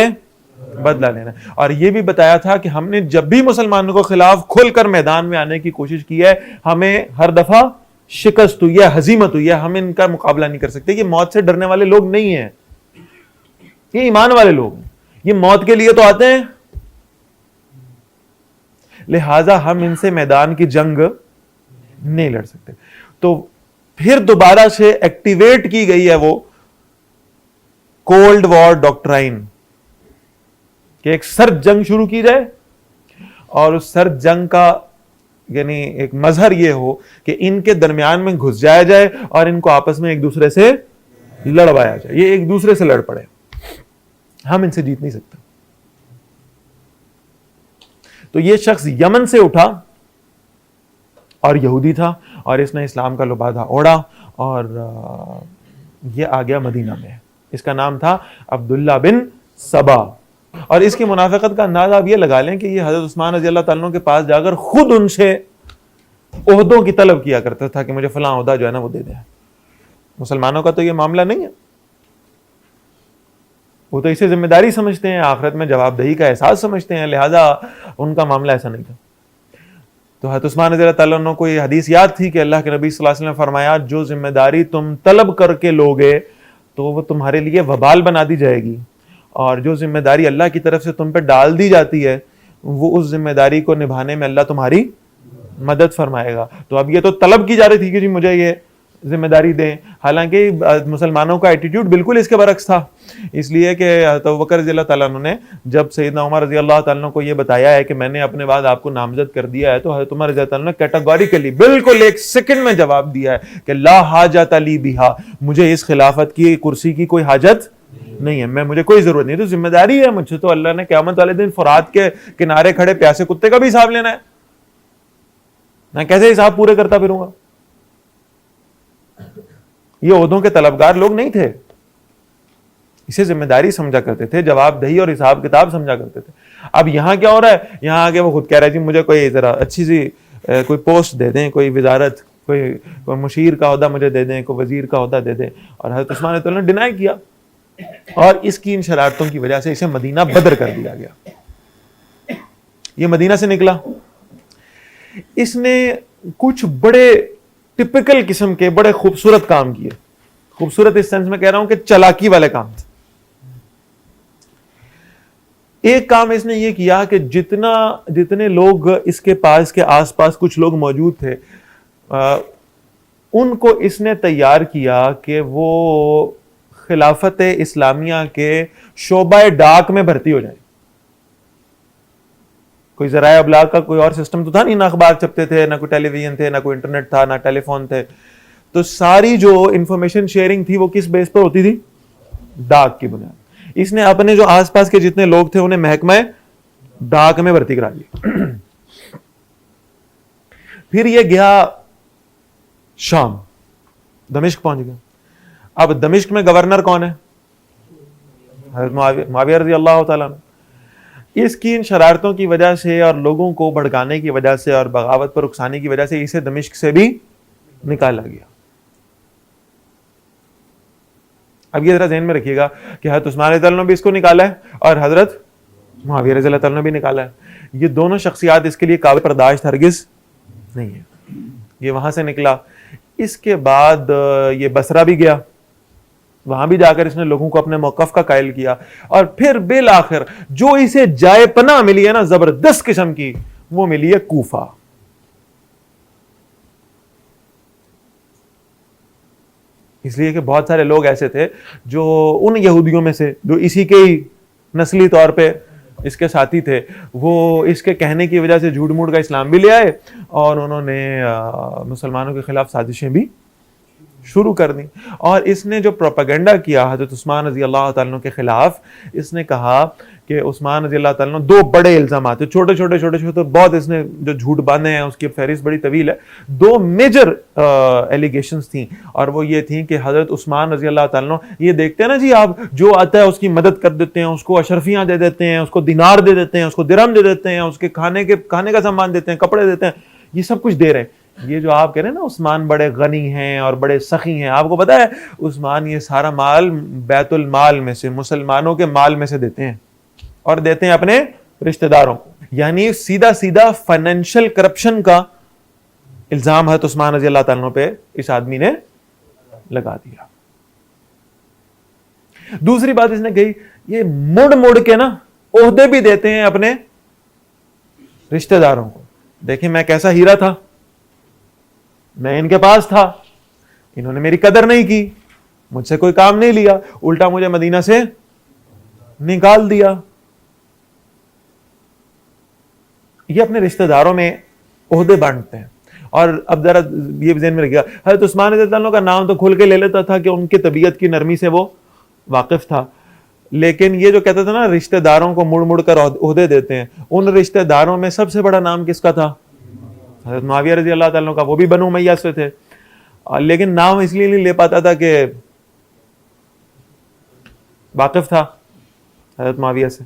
بدلہ لینا. اور یہ بھی بتایا تھا کہ ہم نے جب بھی مسلمانوں کو خلاف کھل کر میدان میں آنے کی کوشش کی ہے, ہمیں ہر دفعہ شکست ہوئی ہے, ہزیمت ہوئی ہے, ہم ان کا مقابلہ نہیں کر سکتے. یہ موت سے ڈرنے والے لوگ نہیں ہیں, یہ ایمان والے لوگ ہیں, یہ موت کے لیے تو آتے ہیں. لہذا ہم ان سے میدان کی جنگ نہیں لڑ سکتے. تو پھر دوبارہ سے ایکٹیویٹ کی گئی ہے وہ کولڈ وار ڈاکٹرائن کہ ایک سرد جنگ شروع کی جائے, اور اس سرد جنگ کا یعنی ایک مظہر یہ ہو کہ ان کے درمیان میں گھس جایا جائے اور ان کو آپس میں ایک دوسرے سے لڑوایا جائے, یہ ایک دوسرے سے لڑ پڑے. ہم ان سے جیت نہیں سکتے. تو یہ شخص یمن سے اٹھا اور یہودی تھا, اور اس نے اسلام کا لبادہ اوڑا اور یہ آ گیا مدینہ میں. اس کا نام تھا عبداللہ بن سبا. اور اس کی منافقت کا اندازہ آپ یہ لگا لیں کہ یہ حضرت عثمان رضی اللہ تعالیٰ کے پاس جا کر خود ان سے عہدوں کی طلب کیا کرتا تھا کہ مجھے فلاں عہدہ جو ہے نا وہ دے دیں. مسلمانوں کا تو یہ معاملہ نہیں ہے, وہ تو اسے ذمہ داری سمجھتے ہیں, آخرت میں جواب دہی کا احساس سمجھتے ہیں, لہذا ان کا معاملہ ایسا نہیں تھا. تو حضرت عثمان رضی اللہ تعالیٰ عنہ کو یہ حدیث یاد تھی کہ اللہ کے نبی صلی اللہ علیہ وسلم نے فرمایا جو ذمہ داری تم طلب کر کے لوگے تو وہ تمہارے لیے وبال بنا دی جائے گی, اور جو ذمہ داری اللہ کی طرف سے تم پہ ڈال دی جاتی ہے وہ اس ذمہ داری کو نبھانے میں اللہ تمہاری مدد فرمائے گا. تو اب یہ تو طلب کی جا رہی تھی کہ جی مجھے یہ ذمہ داری دیں, حالانکہ مسلمانوں کا ایٹیٹیوڈ بالکل اس کے برعکس تھا. اس لیے کہ حضرت ابوبکر رضی اللہ تعالیٰ عنہ نے جب سیدنا عمر رضی اللہ تعالیٰ عنہ کو یہ بتایا ہے کہ میں نے اپنے بعد آپ کو نامزد کر دیا ہے, تو حضرت عمر رضی اللہ تعالیٰ عنہ نے کیٹیگوریکلی بالکل ایک سیکنڈ میں جواب دیا ہے کہ لا حاجت لی بہا, مجھے اس خلافت کی کرسی کی کوئی حاجت نہیں ہے, مجھے کوئی ضرورت نہیں, تو ذمہ داری ہے مجھ سے, تو اللہ نے قیامت والے دن فرات کے کنارے کھڑے پیاسے کتے کا بھی حساب لینا ہے, میں کیسے حساب پورے کرتا پھروں گا. یہ عہدوں کے طلبگار لوگ نہیں تھے, اسے ذمہ داری سمجھا کرتے تھے, جواب دہی اور حساب کتاب سمجھا کرتے تھے. اب یہاں کیا ہو رہا ہے, یہاں آگے وہ خود کہہ رہا ہے جی مجھے کوئی ذرا اچھی سی کوئی پوسٹ دے دیں, کوئی وزارت, کوئی مشیر کا عہدہ مجھے دے دیں, کوئی وزیر کا عہدہ دے دیں. اور حضرت عثمان رضی اللہ عنہ نے ڈینائی کیا, اور اس کی ان شرارتوں کی وجہ سے اسے مدینہ بدر کر دیا گیا. یہ مدینہ سے نکلا, اس نے کچھ بڑے ٹپکل قسم کے بڑے خوبصورت کام کیے. خوبصورت اس سینس میں کہہ رہا ہوں کہ چلاکی والے کام تھے. ایک کام اس نے یہ کیا کہ جتنے لوگ اس کے پاس کے آس پاس کچھ لوگ موجود تھے ان کو اس نے تیار کیا کہ وہ خلافت اسلامیہ کے شعبہ ڈاک میں بھرتی ہو جائیں. کوئی ذرائع ابلاغ کا کوئی اور سسٹم تو تھا نہیں, نہ اخبار چھپتے تھے, نہ کوئی ٹیلی ویژن تھے, نہ کوئی انٹرنیٹ تھا, نہ ٹیلی فون تھے. تو ساری جو انفارمیشن شیئرنگ تھی وہ کس بیس پر ہوتی تھی, ڈاک کی بنیاد. اس نے اپنے جو آس پاس کے جتنے لوگ تھے انہیں محکمہ ڈاک میں بھرتی کرا دیا. پھر یہ گیا شام, دمشق پہنچ گیا. اب دمشق میں گورنر کون ہے, حضرت معاویہ رضی اللہ تعالیٰ عنہ. اس کی ان شرارتوں کی وجہ سے اور لوگوں کو بھڑکانے کی وجہ سے اور بغاوت پر اکسانے کی وجہ سے اسے دمشق سے بھی نکالا گیا. اب یہ ذرا ذہن میں رکھیے گا کہ حضرت عثمان رضی اللہ عنہ نے بھی اس کو نکالا ہے اور حضرت معاویہ رضی اللہ تعالیٰ نے بھی نکالا ہے. یہ دونوں شخصیات اس کے لیے قابل برداشت ہرگز نہیں ہے. یہ وہاں سے نکلا. اس کے بعد یہ بصرہ بھی گیا, وہاں بھی جا کر اس نے لوگوں کو اپنے موقف کا قائل کیا. اور پھر بالآخر جو اسے جائے پناہ ملی ہے نا زبردست قسم کی, وہ ملی ہے کوفہ. اس لیے کہ بہت سارے لوگ ایسے تھے جو ان یہودیوں میں سے جو اسی کے ہی نسلی طور پہ اس کے ساتھی تھے, وہ اس کے کہنے کی وجہ سے جھوٹ موٹ کا اسلام بھی لے آئے اور انہوں نے مسلمانوں کے خلاف سازشیں بھی شروع کر دی. اور اس نے جو پروپیگنڈا کیا حضرت عثمان رضی اللہ تعالیٰ کے خلاف, اس نے کہا کہ عثمان رضی اللہ تعالیٰ دو بڑے الزامات, چھوٹے چھوٹے بہت اس نے جو جھوٹ باندھے ہیں اس کی فہرست بڑی طویل ہے. دو میجر ایلیگیشنز تھیں, اور وہ یہ تھیں کہ حضرت عثمان رضی اللہ تعالیٰ, یہ دیکھتے ہیں نا جی آپ, جو آتا ہے اس کی مدد کر دیتے ہیں, اس کو اشرفیاں دے دیتے ہیں, اس کو دینار دے دیتے ہیں, اس کو درہم دے دیتے ہیں, اس کے کھانے کا سامان دیتے ہیں, کپڑے دیتے ہیں, یہ سب کچھ دے رہے ہیں. یہ جو آپ کہہ رہے ہیں نا عثمان بڑے غنی ہیں اور بڑے سخی ہیں, آپ کو پتا ہے عثمان یہ سارا مال بیت المال میں سے, مسلمانوں کے مال میں سے دیتے ہیں اور دیتے ہیں اپنے رشتہ داروں کو. یعنی سیدھا فائنینشل کرپشن کا الزام حضرت عثمان رضی اللہ تعالیٰ عنہ پہ اس آدمی نے لگا دیا. دوسری بات اس نے کہی, یہ مڑ مڑ کے نا عہدے بھی دیتے ہیں اپنے رشتہ داروں کو. دیکھیں میں کیسا ہیرا تھا, میں ان کے پاس تھا, انہوں نے میری قدر نہیں کی, مجھ سے کوئی کام نہیں لیا, الٹا مجھے مدینہ سے نکال دیا. یہ اپنے رشتہ داروں میں عہدے بانٹتے ہیں. اور اب ذرا یہ ذہن میں رکھیے, حضرت عثمان رضی اللہ عنہ کا نام تو کھل کے لے لیتا تھا کہ ان کی طبیعت کی نرمی سے وہ واقف تھا, لیکن یہ جو کہتا تھا نا رشتہ داروں کو مڑ مڑ کر عہدے دیتے ہیں, ان رشتہ داروں میں سب سے بڑا نام کس کا تھا؟ حضرت معاویہ رضی اللہ تعالیٰ عنہ کا. وہ بھی بنو امیہ سے تھے, لیکن نام اس لیے نہیں لے پاتا تھا کہ واقف تھا حضرت معاویہ سے.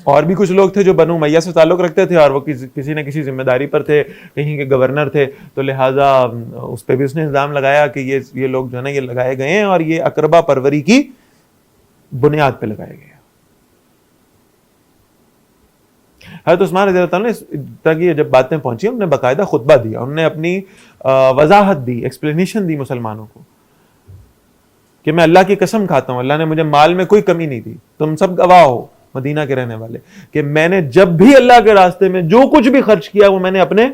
اور بھی کچھ لوگ تھے جو بنو امیہ سے تعلق رکھتے تھے اور وہ کسی نہ کسی ذمہ داری پر تھے, کہیں کے گورنر تھے, تو لہٰذا اس پہ بھی اس نے الزام لگایا کہ یہ لوگ جو ہے نا یہ لگائے گئے ہیں اور یہ اقربا پروری کی بنیاد پہ لگائے گئے. حضرت عثمان رضی اللہ عنہ تک یہ جب باتیں پہنچی, انہوں نے باقاعدہ خطبہ دیا, انہوں نے اپنی وضاحت دی, ایکسپلینیشن دی مسلمانوں کو کہ میں اللہ کی قسم کھاتا ہوں, اللہ نے مجھے مال میں کوئی کمی نہیں دی, تم سب گواہ ہو مدینہ کے رہنے والے, کہ میں نے جب بھی اللہ کے راستے میں جو کچھ بھی خرچ کیا وہ میں نے اپنے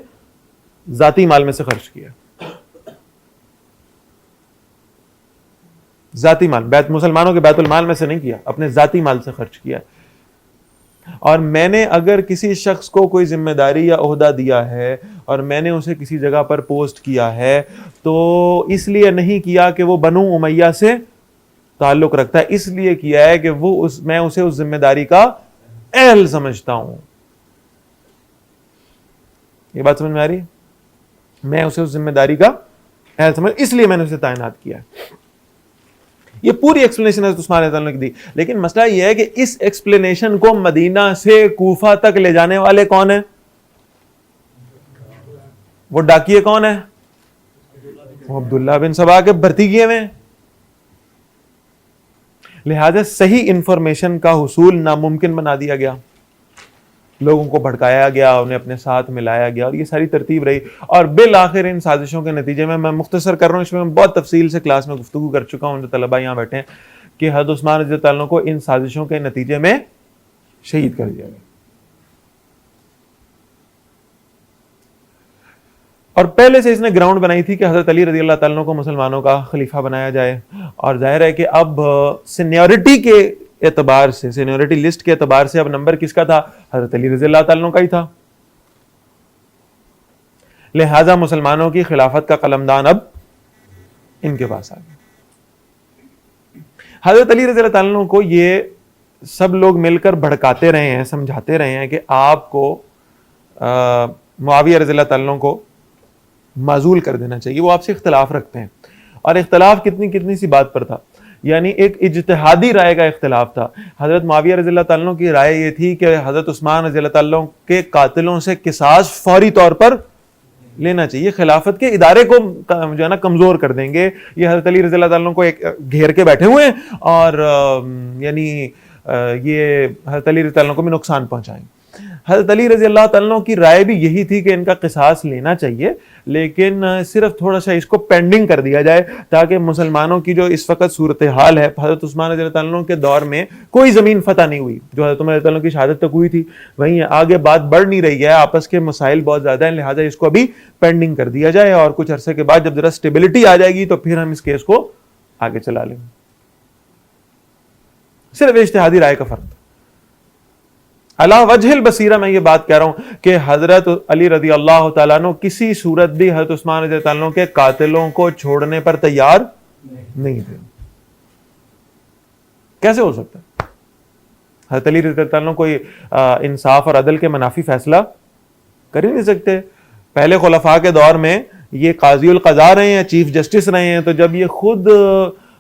ذاتی مال میں سے خرچ کیا. ذاتی مال, مسلمانوں کے بیت المال میں سے نہیں کیا, اپنے ذاتی مال سے خرچ کیا. اور میں نے اگر کسی شخص کو کوئی ذمہ داری یا عہدہ دیا ہے اور میں نے اسے کسی جگہ پر پوسٹ کیا ہے تو اس لیے نہیں کیا کہ وہ بنو امیہ سے تعلق رکھتا ہے, اس لیے کیا ہے کہ میں اسے اس ذمہ داری کا اہل سمجھتا ہوں. یہ بات سمجھ میں آ رہی ہے؟ میں اسے اس ذمہ داری کا اہل سمجھ, اس لیے میں نے اسے تعینات کیا. یہ پوری ایکسپلینیشن حضرت عثمان رضی اللہ عنہ کی دی. لیکن مسئلہ یہ ہے کہ اس ایکسپلینیشن کو مدینہ سے کوفہ تک لے جانے والے کون ہیں؟ وہ ڈاکیے کون ہیں؟ وہ عبداللہ بن سبا کے بھرتی کیے ہوئے ہیں. لہذا صحیح انفارمیشن کا حصول ناممکن بنا دیا گیا, لوگوں کو بھڑکایا گیا, انہیں اپنے ساتھ ملایا گیا, اور یہ ساری ترتیب رہی. اور بالآخر ان سازشوں کے نتیجے میں مختصر کر رہا ہوں, اس میں میں بہت تفصیل سے کلاس میں گفتگو کر چکا ہوں, جو طلبہ یہاں بیٹھے ہیں, کہ حضرت عثمان رضی اللہ عنہ کو ان سازشوں کے نتیجے میں شہید کر دیا گیا. اور پہلے سے اس نے گراؤنڈ بنائی تھی کہ حضرت علی رضی اللہ تعالیٰ عنہ کو مسلمانوں کا خلیفہ بنایا جائے, اور ظاہر ہے کہ اب سینیورٹی کے اعتبار سے, سینیورٹی لسٹ کے اعتبار سے اب نمبر کس کا تھا؟ حضرت علی رضی اللہ تعالیٰ عنہ کا ہی تھا. لہذا مسلمانوں کی خلافت کا قلمدان اب ان کے پاس آ گیا. حضرت علی رضی اللہ تعالیٰ عنہ کو یہ سب لوگ مل کر بھڑکاتے رہے ہیں, سمجھاتے رہے ہیں کہ آپ کو معاویہ رضی اللہ تعالیٰ عنہ کو معزول کر دینا چاہیے, وہ آپ سے اختلاف رکھتے ہیں. اور اختلاف کتنی سی بات پر تھا, یعنی ایک اجتہادی رائے کا اختلاف تھا. حضرت معاویہ رضی اللہ تعالیٰ عنہ کی رائے یہ تھی کہ حضرت عثمان رضی اللہ تعالیٰ عنہ کے قاتلوں سے قصاص فوری طور پر لینا چاہیے, خلافت کے ادارے کو جو ہے نا کمزور کر دیں گے. یہ حضرت علی رضی اللہ تعالیٰ عنہ کو ایک گھیر کے بیٹھے ہوئے ہیں, اور یعنی یہ حضرت علی رضی اللہ عنہ کو بھی نقصان پہنچائیں. حضرت علی رضی اللہ تعالیٰ عنہ کی رائے بھی یہی تھی کہ ان کا قصاص لینا چاہیے, لیکن صرف تھوڑا سا اس کو پینڈنگ کر دیا جائے تاکہ مسلمانوں کی جو اس وقت صورتحال ہے, حضرت عثمان رضی اللہ تعالیٰ عنہ کے دور میں کوئی زمین فتح نہیں ہوئی, جو حضرت عمر رضی اللہ عنہ کی شہادت تک ہوئی تھی وہیں آگے بات بڑھ نہیں رہی ہے, آپس کے مسائل بہت زیادہ ہیں, لہٰذا اس کو ابھی پینڈنگ کر دیا جائے, اور کچھ عرصے کے بعد جب ذرا اسٹیبلٹی آ جائے گی تو پھر ہم اس کیس کو آگے چلا لیں گے. صرف اجتہادی رائے کا فرق تھا. علی وجہ البصیرہ میں یہ بات کہہ رہا ہوں کہ حضرت علی رضی اللہ تعالیٰ عنہ کسی صورت بھی حضرت عثمان رضی اللہ عنہ کے قاتلوں کو چھوڑنے پر تیار نہیں تھے. کیسے ہو سکتا ہے؟ حضرت علی رضی اللہ عنہ کوئی انصاف اور عدل کے منافی فیصلہ کر ہی نہیں سکتے. پہلے خلفاء کے دور میں یہ قاضی القضاء رہے ہیں, چیف جسٹس رہے ہیں, تو جب یہ خود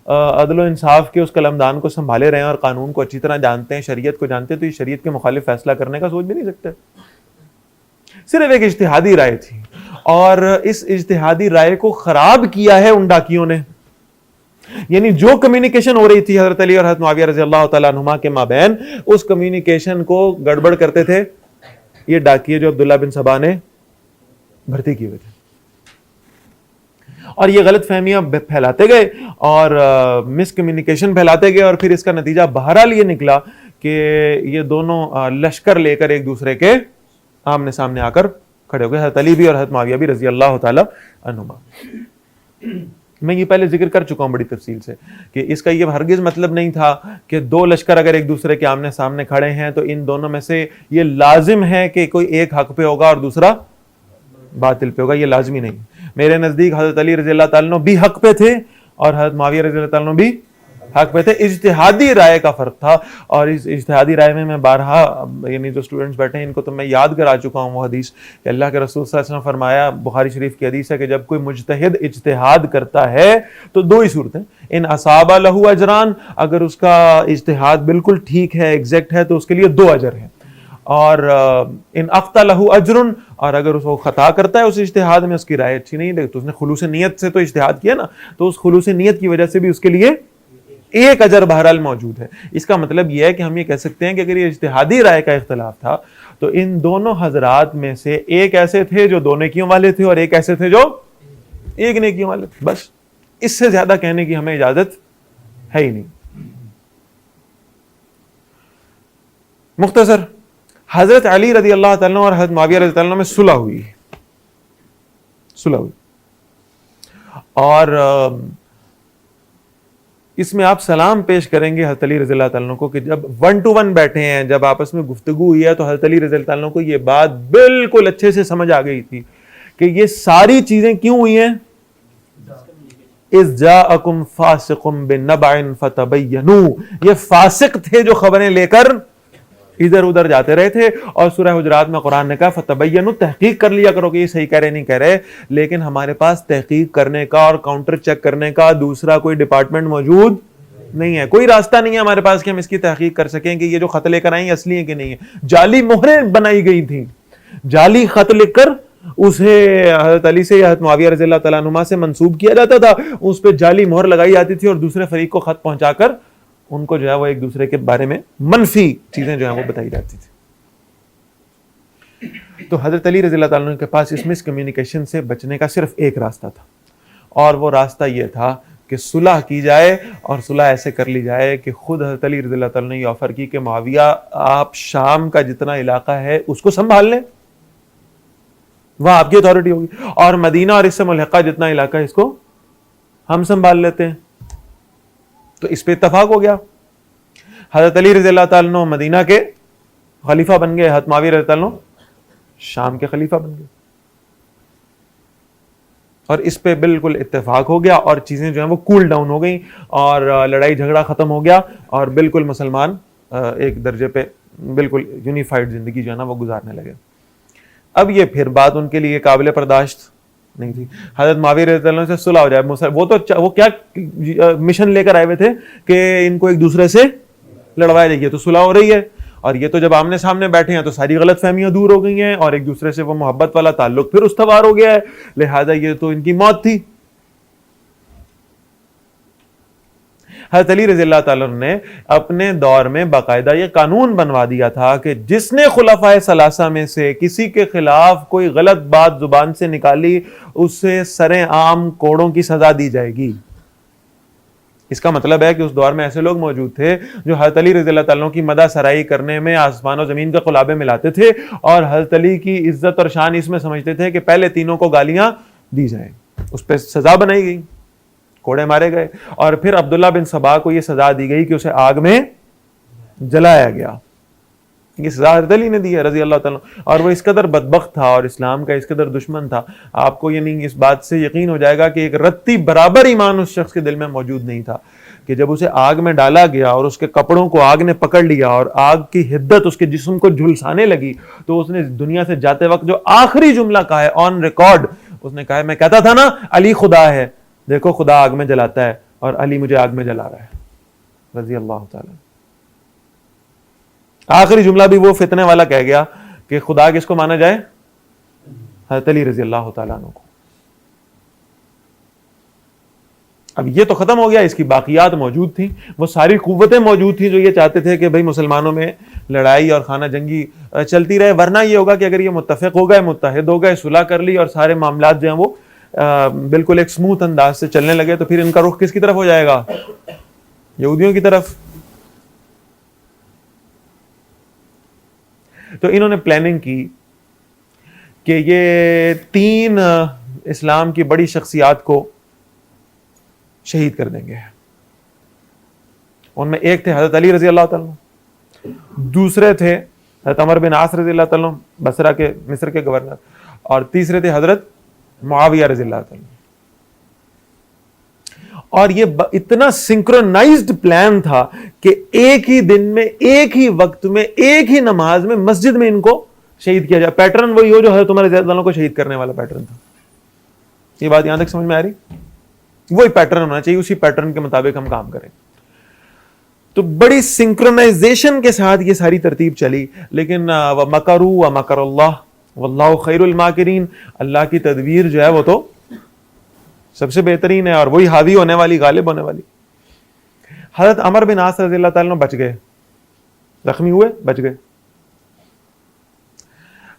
عدل و انصاف کے اس قلمدان کو سنبھالے رہے ہیں اور قانون کو اچھی طرح جانتے ہیں, شریعت کو جانتے ہیں, تو یہ شریعت کے مخالف فیصلہ کرنے کا سوچ بھی نہیں سکتے. صرف ایک اجتہادی رائے تھی, اور اس اجتہادی رائے کو خراب کیا ہے ان ڈاکیوں نے. یعنی جو کمیونیکیشن ہو رہی تھی حضرت علی اور حضرت معاویہ رضی اللہ تعالیٰ عنہما کے مابین, اس کمیونیکیشن کو گڑبڑ کرتے تھے یہ ڈاکیے جو عبداللہ بن سبا نے بھرتی کی وجہ. اور یہ غلط فہمیاں پھیلاتے گئے اور مس کمیونیکیشن پھیلاتے گئے، اور پھر اس کا نتیجہ بہرحال یہ نکلا کہ یہ دونوں لشکر لے کر ایک دوسرے کے آمنے سامنے آ کر کھڑے ہو گئے، حضرت علی بھی اور حضرت معاویہ بھی رضی اللہ تعالی عنہما. میں یہ پہلے ذکر کر چکا ہوں بڑی تفصیل سے کہ اس کا یہ ہرگز مطلب نہیں تھا کہ دو لشکر اگر ایک دوسرے کے آمنے سامنے کھڑے ہیں تو ان دونوں میں سے یہ لازم ہے کہ کوئی ایک حق پہ ہوگا اور دوسرا باطل پہ ہوگا. یہ لازمی نہیں. میرے نزدیک حضرت علی رضی اللہ تعالیٰ عنہ بھی حق پہ تھے اور حضرت معاویہ رضی اللہ تعالیٰ عنہ بھی حق پہ تھے. اجتہادی رائے کا فرق تھا، اور اس اجتہادی رائے میں بارہا یعنی جو اسٹوڈنٹس بیٹھے ہیں ان کو تو میں یاد کرا چکا ہوں وہ حدیث کہ اللہ کے رسول صلی اللہ علیہ وسلم فرمایا، بخاری شریف کی حدیث ہے کہ جب کوئی مجتہد اجتہاد کرتا ہے تو دو ہی صورتیں، ان اصاب لہ اجران، اگر اس کا اجتہاد بالکل ٹھیک ہے ایگزیکٹ ہے تو اس کے لیے 2 اجر ہیں، اور ان اخطا لہ اجر، اور اگر اس وہ خطا کرتا ہے اس اجتہاد میں، اس کی رائے اچھی نہیں لگی تو اس نے خلوص نیت سے تو اجتہاد کیا نا، تو اس خلوص نیت کی وجہ سے بھی اس کے لیے 1 اجر بہرحال موجود ہے. اس کا مطلب یہ ہے کہ ہم یہ کہہ سکتے ہیں کہ اگر یہ اجتہادی رائے کا اختلاف تھا تو ان دونوں حضرات میں سے ایک ایسے تھے جو 2 نیکیوں والے تھے اور ایک ایسے تھے جو 1 نیکیوں والے تھے. بس اس سے زیادہ کہنے کی ہمیں اجازت ہے ہی نہیں. مختصر، حضرت علی رضی اللہ تعالیٰ اور حضرت معاویہ رضی اللہ عنہ میں صلح ہوئی اور اس میں آپ سلام پیش کریں گے حضرت علی رضی اللہ تعالیٰ کو کہ جب 1 to 1 بیٹھے ہیں، جب آپس میں گفتگو ہوئی ہے تو حضرت علی رضی اللہ تعالیٰ کو یہ بات بالکل اچھے سے سمجھ آ گئی تھی کہ یہ ساری چیزیں کیوں ہوئی ہیں. اذ جاءکم فاسق بنبع فتبینوا، یہ فاسق تھے جو خبریں لے کر ادھر ادھر جاتے رہے تھے، اور سورہ حجرات میں قرآن نے کہا فتبینوا، تحقیق کر لیا کرو کہ یہ صحیح کہہ رہے نہیں کہہ رہے. لیکن ہمارے پاس تحقیق کرنے کا اور کاؤنٹر چیک کرنے کا دوسرا کوئی ڈپارٹمنٹ موجود نہیں ہے، کوئی راستہ نہیں ہے ہمارے پاس کہ ہم اس کی تحقیق کر سکیں کہ یہ جو خط لے کر آئیں اصلی ہیں کہ نہیں ہے. جعلی مہریں بنائی گئی تھیں، جعلی خط لکھ کر اسے حضرت علی سے یا حضرت معاویہ رضی اللہ تعالیٰ عنہما سے منسوب کیا جاتا تھا، اس پہ جعلی مہر لگائی جاتی تھی اور دوسرے فریق کو خط پہنچا کر ان کو جو ہے وہ ایک دوسرے کے بارے میں منفی چیزیں جو ہیں وہ بتائی جاتی تھی. تو حضرت علی رضی اللہ تعالیٰ عنہ کے پاس اس مس کمیونیکیشن سے بچنے کا صرف ایک راستہ تھا، اور وہ راستہ یہ تھا کہ صلح کی جائے، اور صلح ایسے کر لی جائے کہ خود حضرت علی رضی اللہ تعالیٰ نے یہ آفر کی کہ معاویہ آپ شام کا جتنا علاقہ ہے اس کو سنبھال لیں، وہاں آپ کی اتھارٹی ہوگی، اور مدینہ اور اس سے ملحقہ جتنا علاقہ ہے اس کو ہم سنبھال لیتے ہیں. تو اس پہ اتفاق ہو گیا. حضرت علی رضی اللہ تعالیٰ عنہ مدینہ کے خلیفہ بن گئے، حضرت معاویہ رضی اللہ عنہ شام کے خلیفہ بن گئے، اور اس پہ بالکل اتفاق ہو گیا، اور چیزیں جو ہیں وہ کول ڈاؤن ہو گئیں، اور لڑائی جھگڑا ختم ہو گیا، اور بالکل مسلمان ایک درجے پہ بالکل یونیفائڈ زندگی جو ہے نا وہ گزارنے لگے. اب یہ پھر بات ان کے لیے قابل برداشت نہیں تھی. حضرت معاویہ رضی اللہ عنہ سے صلح ہو جائے، وہ کیا مشن لے کر آئے ہوئے تھے کہ ان کو ایک دوسرے سے لڑوایا جائے. تو صلح ہو رہی ہے، اور یہ تو جب آمنے سامنے بیٹھے ہیں تو ساری غلط فہمیاں دور ہو گئی ہیں، اور ایک دوسرے سے وہ محبت والا تعلق پھر استوار ہو گیا ہے، لہذا یہ تو ان کی موت تھی. حضرت علی رضی اللہ تعالیٰ نے اپنے دور میں باقاعدہ یہ قانون بنوا دیا تھا کہ جس نے خلفائے ثلاثہ میں سے کسی کے خلاف کوئی غلط بات زبان سے نکالی اسے سرے عام کوڑوں کی سزا دی جائے گی. اس کا مطلب ہے کہ اس دور میں ایسے لوگ موجود تھے جو حضرت علی رضی اللہ تعالیٰ کی مدح سرائی کرنے میں آسمان و زمین کے قلابے ملاتے تھے، اور حضرت علی کی عزت اور شان اس میں سمجھتے تھے کہ پہلے تینوں کو گالیاں دی جائیں. اس پہ سزا بنائی گئی، کوڑے مارے گئے، اور پھر عبداللہ بن سبا کو یہ سزا دی گئی کہ اسے آگ میں جلایا گیا. یہ سزا حضرت علی نے دی ہے رضی اللہ تعالیٰ، اور وہ اس قدر بدبخت تھا اور اسلام کا اس قدر دشمن تھا. آپ کو یعنی اس بات سے یقین ہو جائے گا کہ ایک رتی برابر ایمان اس شخص کے دل میں موجود نہیں تھا کہ جب اسے آگ میں ڈالا گیا اور اس کے کپڑوں کو آگ نے پکڑ لیا اور آگ کی حدت اس کے جسم کو جھلسانے لگی، تو اس نے دنیا سے جاتے وقت جو آخری جملہ کہا ہے آن ریکارڈ، اس نے کہا ہے میں کہتا تھا نا علی خدا ہے، دیکھو خدا آگ میں جلاتا ہے اور علی مجھے آگ میں جلا رہا ہے رضی اللہ تعالیٰ. آخری جملہ بھی وہ فتنے والا کہہ گیا کہ خدا کس کو مانا جائے؟ حضرت علی رضی اللہ تعالیٰ عنہ کو. اب یہ تو ختم ہو گیا، اس کی باقیات موجود تھیں، وہ ساری قوتیں موجود تھیں جو یہ چاہتے تھے کہ بھئی مسلمانوں میں لڑائی اور خانہ جنگی چلتی رہے، ورنہ یہ ہوگا کہ اگر یہ متفق ہو گئے، متحد ہو گئے، صلح کر لی اور سارے معاملات جو ہیں وہ بالکل ایک سموتھ انداز سے چلنے لگے، تو پھر ان کا رخ کس کی طرف ہو جائے گا؟ یہودیوں کی طرف. تو انہوں نے پلاننگ کی کہ یہ 3 اسلام کی بڑی شخصیات کو شہید کر دیں گے. ان میں ایک تھے حضرت علی رضی اللہ تعالیٰ عنہ، دوسرے تھے حضرت عمر بن عاص رضی اللہ تعالیٰ عنہ بصرہ کے مصر کے گورنر، اور تیسرے تھے حضرت معاویہ رضی اللہ تعالیٰ عنہ. اور یہ اتنا سنکرونائزڈ پلان تھا کہ ایک ہی دن میں، ایک ہی وقت میں، ایک ہی نماز میں مسجد میں ان کو شہید کیا جائے. پیٹرن وہی ہو جو حضرت عمر رضی اللہ عنہ کو شہید کرنے والا پیٹرن تھا. یہ بات یہاں تک سمجھ میں آ رہی؟ وہی پیٹرن ہونا چاہیے، اسی پیٹرن کے مطابق ہم کام کریں. تو بڑی سنکرونائزیشن کے ساتھ یہ ساری ترتیب چلی. لیکن وَمَكَرُوا وَمَكَرَ اللَّهُ وَاللَّهُ خَيْرُ الْمَاكِرِينَ، اللہ کی تدبیر جو ہے وہ تو سب سے بہترین ہے اور وہی حاوی ہونے والی، غالب ہونے والی. حضرت عمر بن عاص رضی اللہ تعالیٰ عنہ بچ گئے، زخمی ہوئے بچ گئے.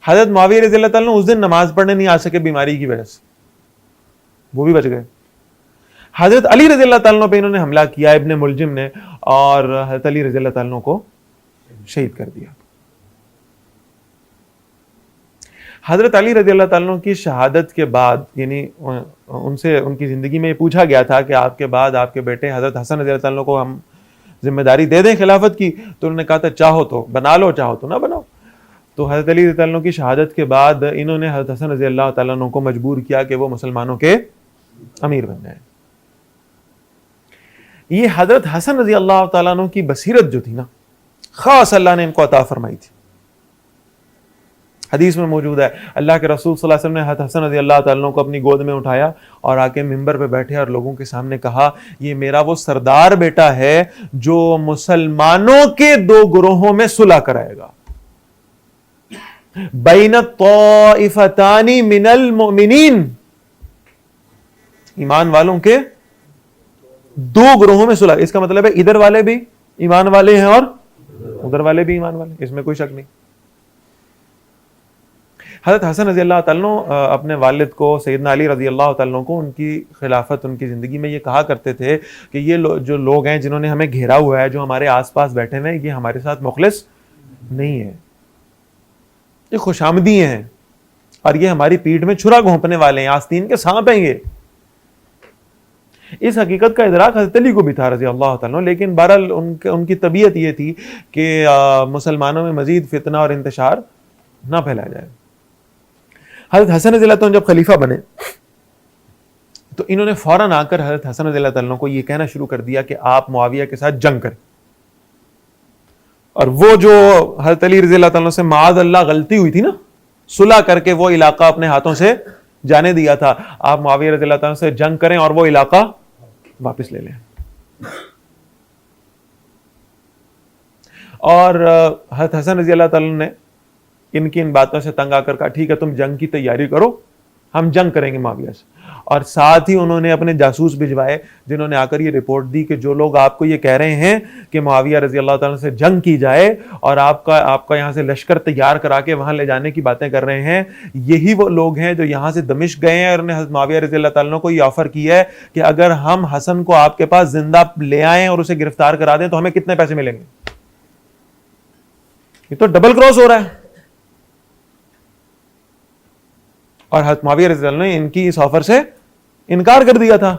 حضرت معاویہ رضی اللہ تعالیٰ عنہ اس دن نماز پڑھنے نہیں آ سکے بیماری کی وجہ سے، وہ بھی بچ گئے. حضرت علی رضی اللہ تعالیٰ عنہ پہ انہوں نے حملہ کیا ابن ملجم نے، اور حضرت علی رضی اللہ تعالیٰ عنہ کو شہید کر دیا. حضرت علی رضی اللہ تعالیٰ عنہ کی شہادت کے بعد، یعنی ان سے ان کی زندگی میں یہ پوچھا گیا تھا کہ آپ کے بعد آپ کے بیٹے حضرت حسن رضی اللہ تعالیٰ عنہ کو ہم ذمہ داری دے دیں خلافت کی؟ تو انہوں نے کہا تھا چاہو تو بنا لو، چاہو تو نہ بناؤ. تو حضرت علی رضی اللہ عنہ کی شہادت کے بعد انہوں نے حضرت حسن رضی اللہ تعالیٰ عنہ کو مجبور کیا کہ وہ مسلمانوں کے امیر بن جائیں. یہ حضرت حسن رضی اللہ تعالیٰ عنہ کی بصیرت جو تھی نا، خاص اللہ نے ان کو عطا فرمائی تھی. حدیث میں موجود ہے اللہ کے رسول صلی اللہ علیہ وسلم نے حضرت حسن رضی اللہ تعالیٰ عنہ کو اپنی گود میں اٹھایا اور آ کے ممبر پہ بیٹھے اور لوگوں کے سامنے کہا، یہ میرا وہ سردار بیٹا ہے جو مسلمانوں کے 2 گروہوں میں صلح کرائے گا، بین الطائفتان من المؤمنین، ایمان والوں کے 2 گروہوں میں صلح. اس کا مطلب ہے ادھر والے بھی ایمان والے ہیں اور ادھر والے بھی ایمان والے، اس میں کوئی شک نہیں. حضرت حسن رضی اللہ تعالیٰ عنہ اپنے والد کو سیدنا علی رضی اللہ تعالیٰ عنہ کو ان کی خلافت، ان کی زندگی میں یہ کہا کرتے تھے کہ یہ جو لوگ ہیں جنہوں نے ہمیں گھیرا ہوا ہے، جو ہمارے آس پاس بیٹھے ہوئے ہیں، یہ ہمارے ساتھ مخلص نہیں ہے، یہ خوش آمدی ہیں اور یہ ہماری پیٹھ میں چھرا گھونپنے والے ہیں، آستین کے سانپ ہیں. یہ اس حقیقت کا ادراک حضرت علی کو بھی تھا رضی اللہ تعالیٰ عنہ، لیکن بہرحال ان کی طبیعت یہ تھی کہ مسلمانوں میں مزید فتنہ اور انتشار نہ پھیلایا جائے. حضرت حسن رضی اللہ تعالیٰ عنہ جب خلیفہ بنے تو انہوں نے فوراً آ کر حضرت حسن رضی اللہ تعالیٰ عنہ کو یہ کہنا شروع کر دیا کہ آپ معاویہ کے ساتھ جنگ کریں. اور وہ جو حضرت علی رضی اللہ تعالیٰ عنہ سے معاذ اللہ غلطی ہوئی تھی نا، صلح کر کے وہ علاقہ اپنے ہاتھوں سے جانے دیا تھا، آپ معاویہ رضی اللہ تعالیٰ عنہ سے جنگ کریں اور وہ علاقہ واپس لے لیں. اور حضرت حسن رضی اللہ تعالیٰ عنہ نے ان کی ان باتوں سے تنگ آ کر کہا ٹھیک ہے تم جنگ کی تیاری کرو، ہم جنگ کریں گے معاویہ سے. اور ساتھ ہی انہوں نے اپنے جاسوس بھجوائے جنہوں نے آ کر یہ رپورٹ دی کہ جو لوگ آپ کو یہ کہہ رہے ہیں کہ معاویہ رضی اللہ تعالیٰ سے جنگ کی جائے اور آپ کا یہاں سے لشکر تیار کرا کے وہاں لے جانے کی باتیں کر رہے ہیں، یہی وہ لوگ ہیں جو یہاں سے دمشق گئے ہیں اور انہوں نے حضرت معاویہ رضی اللہ تعالیٰ کو یہ آفر کی ہے کہ اگر ہم حسن کو آپ کے پاس زندہ لے آئیں اور اسے گرفتار کرا دیں تو ہمیں کتنے پیسے ملیں گے. یہ تو ڈبل کراس ہو رہا ہے. اور حضرت معاویہ رضی اللہ عنہ نے ان کی اس آفر سے انکار کر دیا تھا.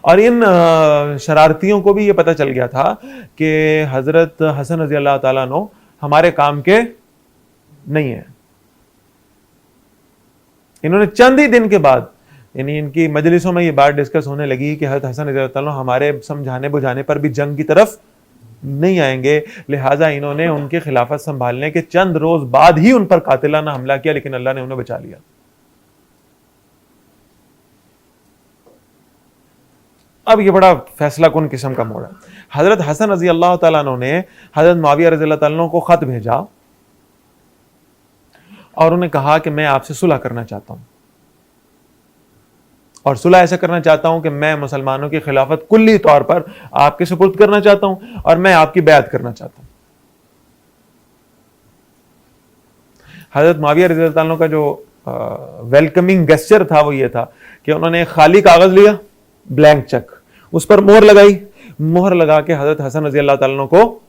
اور ان شرارتیوں کو بھی یہ پتہ چل گیا تھا کہ حضرت حسن رضی اللہ تعالیٰ عنہ ہمارے کام کے نہیں ہیں. انہوں نے چند ہی دن کے بعد، یعنی ان کی مجلسوں میں یہ بات ڈسکس ہونے لگی کہ حضرت حسن رضی اللہ تعالیٰ عنہ ہمارے سمجھانے بجھانے پر بھی جنگ کی طرف نہیں آئیں گے، لہٰذا انہوں نے ان کی خلافت سنبھالنے کے چند روز بعد ہی ان پر قاتلانہ حملہ کیا، لیکن اللہ نے انہیں بچا لیا. اب یہ بڑا فیصلہ کن قسم کا موڑ ہے. حضرت حسن رضی اللہ تعالیٰ عنہ نے حضرت معاویہ رضی اللہ تعالیٰ عنہ کو خط بھیجا اور انہیں کہا کہ میں آپ سے صلح کرنا چاہتا ہوں. اور صلح ایسا کرنا چاہتا ہوں کہ میں مسلمانوں کی خلافت کلی طور پر آپ کے سپرد کرنا چاہتا ہوں اور میں آپ کی بیعت کرنا چاہتا ہوں. حضرت معاویہ رضی اللہ عنہ کا جو ویلکمنگ گیسچر تھا وہ یہ تھا کہ انہوں نے خالی کاغذ لیا، بلینک چیک، اس پر مہر لگائی، مہر لگا کے حضرت حسن رضی اللہ تعالیٰ عنہ کو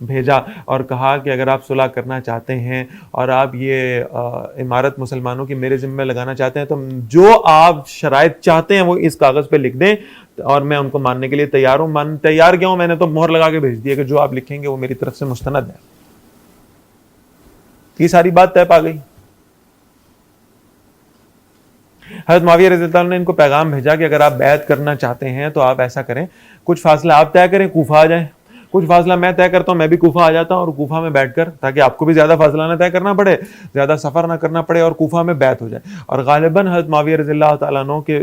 بھیجا اور کہا کہ اگر آپ صلح کرنا چاہتے ہیں اور آپ یہ امارت مسلمانوں کی میرے ذمہ لگانا چاہتے ہیں تو جو آپ شرائط چاہتے ہیں وہ اس کاغذ پہ لکھ دیں اور میں ان کو ماننے کے لیے تیار ہوں. تیار کیا ہوں؟ میں نے تو مہر لگا کے بھیج دیا کہ جو آپ لکھیں گے وہ میری طرف سے مستند ہے. یہ ساری بات طے پا گئی. حضرت معاویہ رضی اللہ عنہ نے ان کو پیغام بھیجا کہ اگر آپ بیعت کرنا چاہتے ہیں تو آپ ایسا کریں، کچھ فاصلہ آپ طے کریں، کوفہ آ جائیں، کچھ فاصلہ میں طے کرتا ہوں، میں بھی کوفہ آ جاتا ہوں اور کوفہ میں بیٹھ کر، تاکہ آپ کو بھی زیادہ فاصلہ نہ طے کرنا پڑے، زیادہ سفر نہ کرنا پڑے اور کوفہ میں بیعت ہو جائے. اور غالباً حضرت معاویہ رضی اللہ تعالیٰ عنہ کے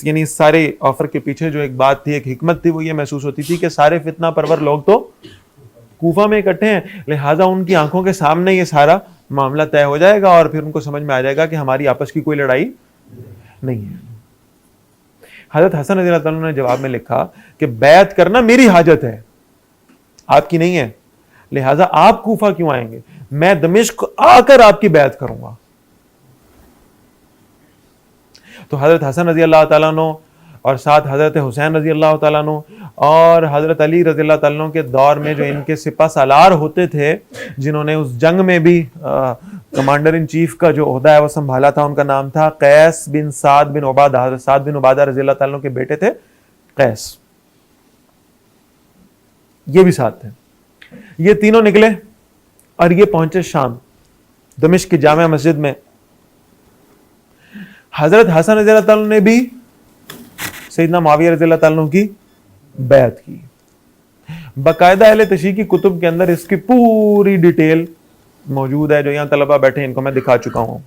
یعنی اس سارے آفر کے پیچھے جو ایک بات تھی، ایک حکمت تھی، وہ یہ محسوس ہوتی تھی کہ سارے فتنہ پرور لوگ تو کوفہ میں اکٹھے ہیں، لہٰذا ان کی آنکھوں کے سامنے یہ سارا معاملہ طے ہو جائے گا اور پھر ان کو سمجھ میں آ جائے گا کہ ہماری آپس کی کوئی لڑائی نہیں ہے. حضرت حسن رضی اللہ عنہ نے جواب میں لکھا کہ بیعت کرنا میری حاجت ہے، آپ کی نہیں ہے، لہٰذا آپ کوفہ کیوں آئیں گے؟ میں دمشق آ کر آپ کی بیعت کروں گا. تو حضرت حسن رضی اللہ تعالیٰ عنہ اور ساتھ حضرت حسین رضی اللہ تعالیٰ عنہ اور حضرت علی رضی اللہ تعالیٰ عنہ کے دور میں جو ان کے سپہ سالار ہوتے تھے، جنہوں نے اس جنگ میں بھی کمانڈر ان چیف کا جو عہدہ ہے وہ سنبھالا تھا، ان کا نام تھا قیس بن سعد بن عبادہ. حضرت سعد بن عبادہ رضی اللہ تعالیٰ عنہ کے بیٹے تھے قیس، یہ بھی ساتھ تھے. یہ تینوں نکلے اور یہ پہنچے شام، دمشق کی جامع مسجد میں. حضرت حسن رضی اللہ تعالیٰ عنہ نے بھی سیدنا معاویہ رضی اللہ تعالیٰ عنہ کی بیعت کی. باقاعدہ اہل تشیع کی کتب کے اندر اس کی پوری ڈیٹیل موجود ہے، جو یہاں طلبہ بیٹھے ہیں ان کو میں دکھا چکا ہوں.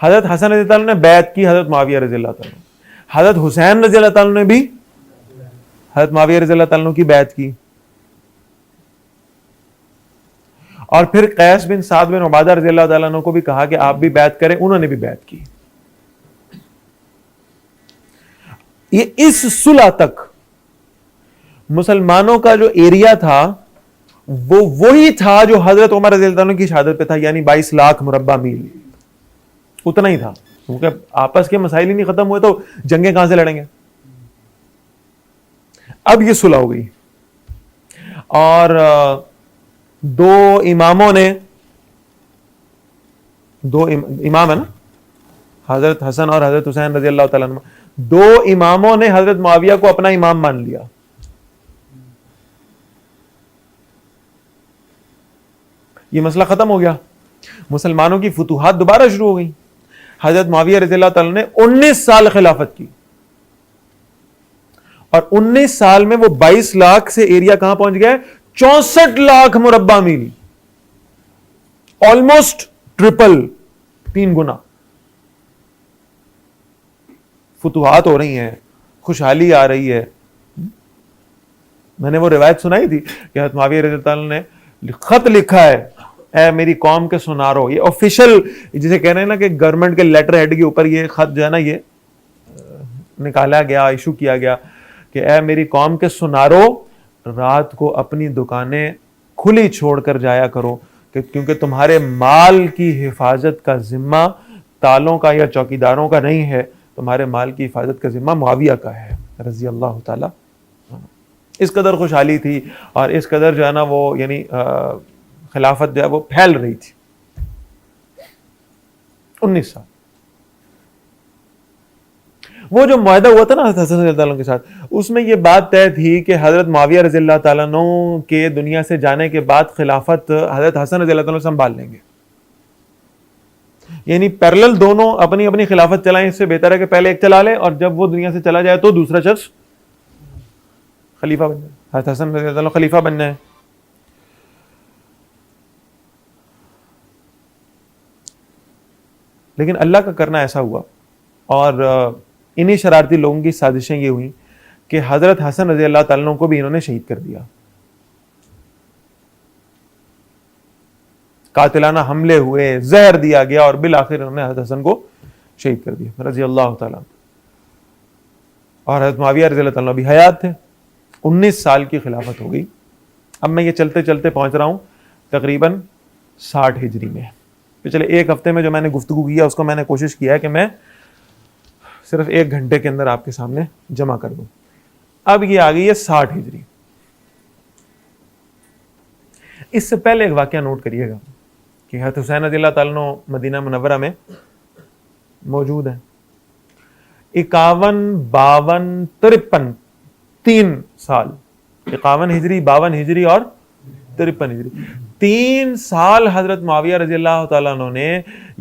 حضرت حسن رضی اللہ عنہ نے بیعت کی حضرت معاویہ رضی اللہ تعالیٰ عنہ. حضرت حسین رضی اللہ تعالیٰ عنہ نے بھی حضرت معاویہ رضی اللہ تعالیٰ عنہ کی بیعت کی. اور پھر قیس بن سعد بن عبادہ رضی اللہ تعالیٰ عنہ کو بھی کہا کہ آپ بھی بیعت کریں، انہوں نے بھی بیعت کی. یہ اس صلح تک مسلمانوں کا جو ایریا تھا وہ وہی تھا جو حضرت عمر رضی اللہ عنہ کی شہادت پہ تھا، یعنی 22 لاکھ مربع میل، اتنا ہی تھا. کیونکہ آپس کے مسائل ہی نہیں ختم ہوئے تو جنگیں کہاں سے لڑیں گے. اب یہ صلح ہو گئی اور دو اماموں نے، دو امام ہے نا، حضرت حسن اور حضرت حسین رضی اللہ تعالیٰ عنہ، دو اماموں نے حضرت معاویہ کو اپنا امام مان لیا. یہ مسئلہ ختم ہو گیا، مسلمانوں کی فتوحات دوبارہ شروع ہو گئی. حضرت معاویہ رضی اللہ تعالیٰ نے 19 سال خلافت کی اور 19 سال میں وہ 22 لاکھ سے ایریا کہاں پہنچ گئے؟ 64 لاکھ مربع میل، آلموسٹ ٹرپل، 3 گنا. فتوحات ہو رہی ہیں، خوشحالی آ رہی ہے. میں نے وہ روایت سنائی تھی کہ حضرت معاویہ رضی اللہ عنہ نے خط لکھا ہے، اے میری قوم کے سنارو. یہ آفیشل جسے کہہ رہے ہیں نا کہ گورنمنٹ کے لیٹر ہیڈ کے اوپر یہ خط جو ہے نا یہ نکالا گیا، ایشو کیا گیا کہ اے میری قوم کے سنارو، رات کو اپنی دکانیں کھلی چھوڑ کر جایا کرو، کیونکہ تمہارے مال کی حفاظت کا ذمہ تالوں کا یا چوکیداروں کا نہیں ہے، تمہارے مال کی حفاظت کا ذمہ معاویہ کا ہے رضی اللہ تعالی. اس قدر خوشحالی تھی اور اس قدر جو ہے نا وہ یعنی خلافت جو ہے وہ پھیل رہی تھی. 19 سال وہ جو معاہدہ ہوا تھا نا حضرت حسن رضی اللہ عنہ کے ساتھ، اس میں یہ بات طے تھی کہ حضرت معاویہ رضی اللہ تعالیٰ عنہ کے دنیا سے جانے کے بعد خلافت حضرت حسن رضی اللہ عنہ سنبھال لیں گے. یعنی پیرلل دونوں اپنی اپنی خلافت چلائیں، اس سے بہتر ہے کہ پہلے ایک چلا لے اور جب وہ دنیا سے چلا جائے تو دوسرا شخص خلیفہ بن جائے. حضرت حسن رضی اللہ عنہ خلیفہ بن جائے. لیکن اللہ کا کرنا ایسا ہوا اور انہی شرارتی لوگوں کی سازشیں یہ ہوئیں کہ حضرت حسن رضی اللہ تعالیٰ عنہ کو بھی انہوں نے شہید کر دیا. قاتلانہ حملے ہوئے، زہر دیا گیا اور بالآخر انہوں نے حضرت حسن کو شہید کر دیا رضی اللہ تعالیٰ. اور حضرت معاویہ رضی اللہ تعالیٰ بھی حیات تھے. 19 سال کی خلافت ہو گئی. اب میں یہ چلتے چلتے پہنچ رہا ہوں تقریباً 60 ہجری میں. پچھلے ایک ہفتے میں جو میں نے گفتگو کیا اس کو میں نے کوشش کیا ہے کہ میں صرف 1 گھنٹے کے اندر آپ کے سامنے جمع کر دوں. اب یہ آ گئی ہے 60 ہجری. اس سے پہلے ایک واقعہ نوٹ کریے گا کہ حضرت حسین رضی اللہ تعالیٰ عنہ مدینہ منورہ میں موجود ہیں. 51 52 53 3 سال, 51 ہجری 52 ہجری اور 53 ہجری, 3 سال حضرت معاویہ رضی اللہ تعالیٰ عنہ نے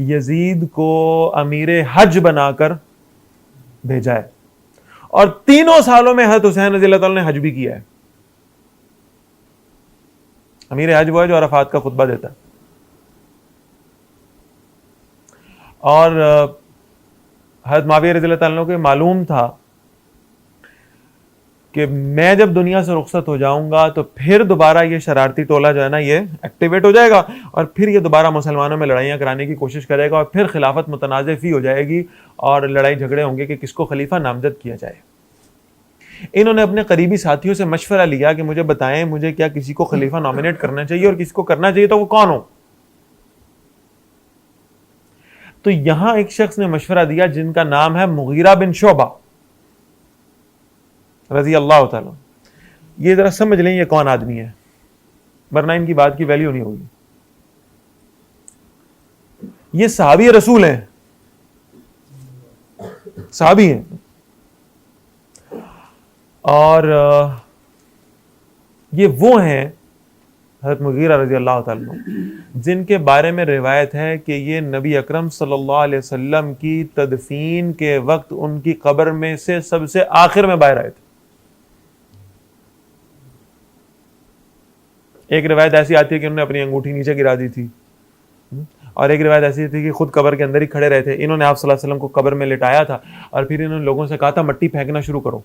یزید کو امیر حج بنا کر بھیجا ہے, اور تینوں سالوں میں حضرت حسین رضی اللہ تعالیٰ نے حج بھی کیا ہے. امیر حج وہ ہے جو عرفات کا خطبہ دیتا ہے. اور حضرت معاویہ رضی اللہ تعالیٰ عنہ کو معلوم تھا کہ میں جب دنیا سے رخصت ہو جاؤں گا تو پھر دوبارہ یہ شرارتی ٹولہ جو ہے نا یہ ایکٹیویٹ ہو جائے گا, اور پھر یہ دوبارہ مسلمانوں میں لڑائیاں کرانے کی کوشش کرے گا, اور پھر خلافت متنازع فی ہو جائے گی اور لڑائی جھگڑے ہوں گے کہ کس کو خلیفہ نامزد کیا جائے. انہوں نے اپنے قریبی ساتھیوں سے مشورہ لیا کہ مجھے بتائیں مجھے کیا کسی کو خلیفہ نامینیٹ کرنا چاہیے, اور کسی کو کرنا چاہیے تو وہ کون ہو. تو یہاں ایک شخص نے مشورہ دیا جن کا نام ہے مغیرہ بن شعبہ رضی اللہ تعالیٰ. یہ ذرا سمجھ لیں یہ کون آدمی ہے, ورنہ ان کی بات کی ویلیو نہیں ہوگی. یہ صحابی رسول ہیں, صحابی ہیں, اور یہ وہ ہیں حضرت مغیرہ رضی اللہ تعالیٰ جن کے بارے میں روایت ہے کہ یہ نبی اکرم صلی اللہ علیہ وسلم کی تدفین کے وقت ان کی قبر میں سے سب سے آخر میں باہر آئے تھے. ایک روایت ایسی آتی ہے کہ انہوں نے اپنی انگوٹھی نیچے گرا دی تھی, اور ایک روایت ایسی تھی کہ خود قبر کے اندر ہی کھڑے رہے تھے. انہوں نے آپ صلی اللہ علیہ وسلم کو قبر میں لٹایا تھا, اور پھر انہوں نے لوگوں سے کہا تھا مٹی پھینکنا شروع کرو.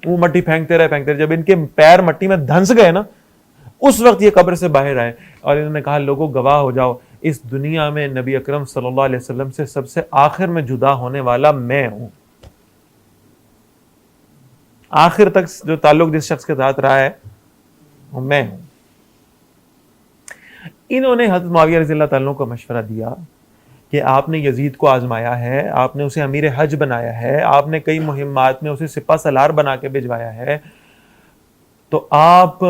وہ مٹی پھینکتے رہے. جب ان کے پیر مٹی میں دھنس گئے نا, اس وقت یہ قبر سے باہر آئے, اور انہوں نے کہا لوگوں گواہ ہو جاؤ, اس دنیا میں نبی اکرم صلی اللہ علیہ وسلم سے سب سے آخر میں جدا ہونے والا میں ہوں. آخر تک جو تعلق جس شخص کے ساتھ رہا ہے وہ میں ہوں. انہوں نے حضرت معاویہ رضی اللہ تعالیٰ کو مشورہ دیا کہ آپ نے یزید کو آزمایا ہے, آپ نے اسے امیر حج بنایا ہے, آپ نے کئی مہمات میں اسے سپہ سالار بنا کے بھجوایا ہے, تو آپ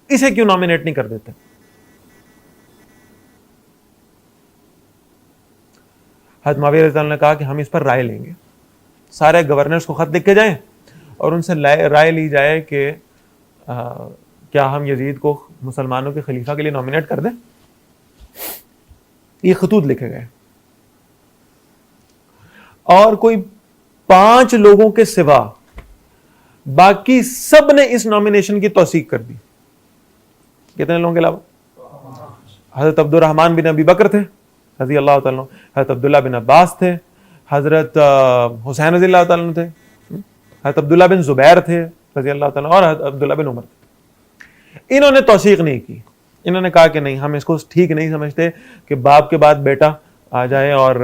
اسے کیوں نامینیٹ نہیں کر دیتے. حضرت معاویہ رضی اللہ عنہ نے کہا کہ ہم اس پر رائے لیں گے. سارے گورنرز کو خط لکھ کے جائیں اور ان سے رائے لی جائے کہ کیا ہم یزید کو مسلمانوں کے خلیفہ کے لیے نامینیٹ کر دیں. یہ خطوط لکھے گئے, اور کوئی 5 لوگوں کے سوا باقی سب نے اس نامینیشن کی توثیق کر دی. کتنے لوگوں کے علاوہ؟ حضرت عبد الرحمن بن ابی بکر تھے رضی اللہ تعالیٰ, حضرت عبداللہ بن عباس تھے, حضرت حسین رضی اللہ تعالیٰ تھے, حضرت عبداللہ بن زبیر تھے رضی اللہ تعالیٰ, اور حضرت عبداللہ بن عمر تھے. انہوں نے توثیق نہیں کی. انہوں نے کہا کہ نہیں, ہم اس کو ٹھیک نہیں سمجھتے کہ باپ کے بعد بیٹا آ جائے, اور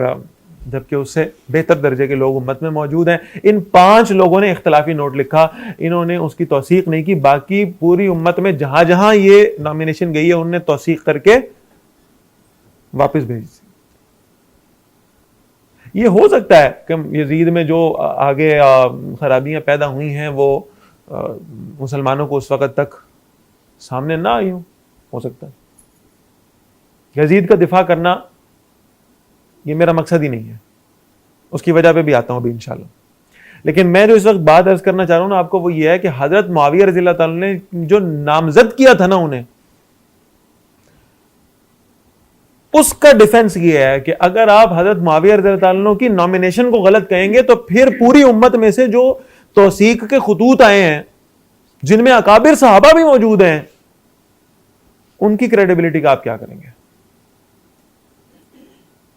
جبکہ اس سے بہتر درجے کے لوگ امت میں موجود ہیں. ان 5 لوگوں نے اختلافی نوٹ لکھا, انہوں نے اس کی توثیق نہیں کی. باقی پوری امت میں جہاں جہاں یہ نامینیشن گئی ہے انہوں نے توثیق کر کے واپس بھیج دی. یہ ہو سکتا ہے کہ یزید میں جو آگے خرابیاں پیدا ہوئی ہیں وہ مسلمانوں کو اس وقت تک سامنے نہ آئی ہو سکتا ہے. یزید کا دفاع کرنا یہ میرا مقصد ہی نہیں ہے, اس کی وجہ پہ بھی آتا ہوں ابھی انشاءاللہ. لیکن میں جو اس وقت بات عرض کرنا چاہ رہا ہوں نا آپ کو, وہ یہ ہے کہ حضرت معاویہ رضی اللہ تعالیٰ نے جو نامزد کیا تھا نا انہیں, اس کا ڈیفنس یہ ہے کہ اگر آپ حضرت معاویہ رضی اللہ تعالیٰ کی نامینیشن کو غلط کہیں گے تو پھر پوری امت میں سے جو توثیق کے خطوط آئے ہیں جن میں اکابر صحابہ بھی موجود ہیں, ان کی کریڈیبلٹی کا آپ کیا کریں گے؟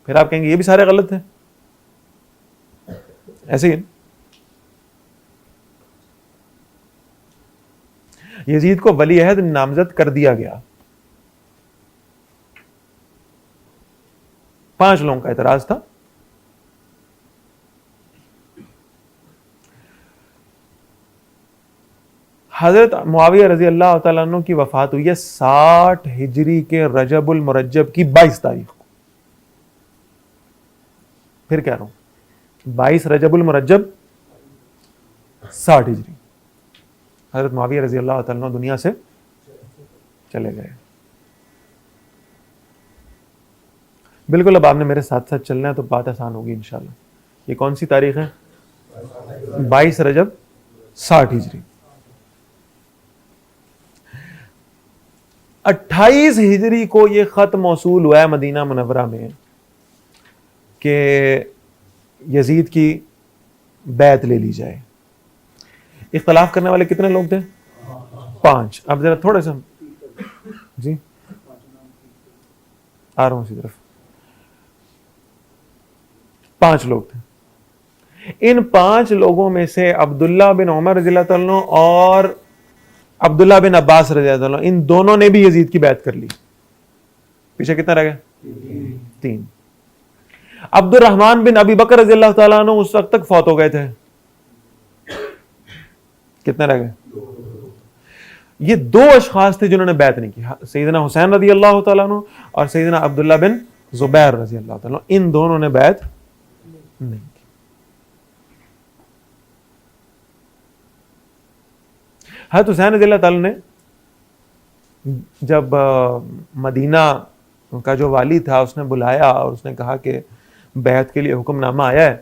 پھر آپ کہیں گے یہ بھی سارے غلط ہیں. ایسے ہی یزید کو ولی عہد نامزد کر دیا گیا. 5 لوگوں کا اعتراض تھا, حضرت معاویہ رضی اللہ تعالیٰ عنہ کی وفات ہوئی ہے 60 ہجری کے رجب المرجب کی 22 تاریخ کو. پھر کہہ رہا ہوں 22 رجب المرجب 60 ہجری حضرت معاویہ رضی اللہ تعالیٰ عنہ دنیا سے چلے گئے. بالکل اب آپ نے میرے ساتھ ساتھ چلنا ہے تو بات آسان ہوگی انشاءاللہ. یہ کون سی تاریخ ہے؟ 22 رجب 60 ہجری. 28 ہجری کو یہ خط موصول ہوا ہے مدینہ منورہ میں کہ یزید کی بیعت لے لی جائے. اختلاف کرنے والے کتنے لوگ تھے؟ 5. اب ذرا تھوڑے سے جی آ رہا ہوں اسی طرف. 5 لوگ تھے. ان 5 لوگوں میں سے عبداللہ بن عمر رضی اللہ تعالیٰ عنہ اور عبداللہ بن عباس رضی اللہ عنہ ان دونوں نے بھی یزید کی بیعت کر لی. پیچھے کتنا رہ گئے؟ 3. عبد الرحمن بن ابی بکر رضی اللہ تعالیٰ عنہ اس وقت تک فوت ہو گئے تھے. کتنے رہ گئے؟ یہ 2 اشخاص تھے جنہوں نے بیعت نہیں کی, سیدنا حسین رضی اللہ تعالیٰ عنہ اور سیدنا عبداللہ بن زبیر رضی اللہ تعالیٰ عنہ. ان دونوں نے بیعت نہیں کی. حضرت حسین رضی اللہ تعالیٰ نے جب مدینہ کا جو والی تھا اس نے بلایا اور اس نے کہا کہ بیعت کے لیے حکم نامہ آیا ہے,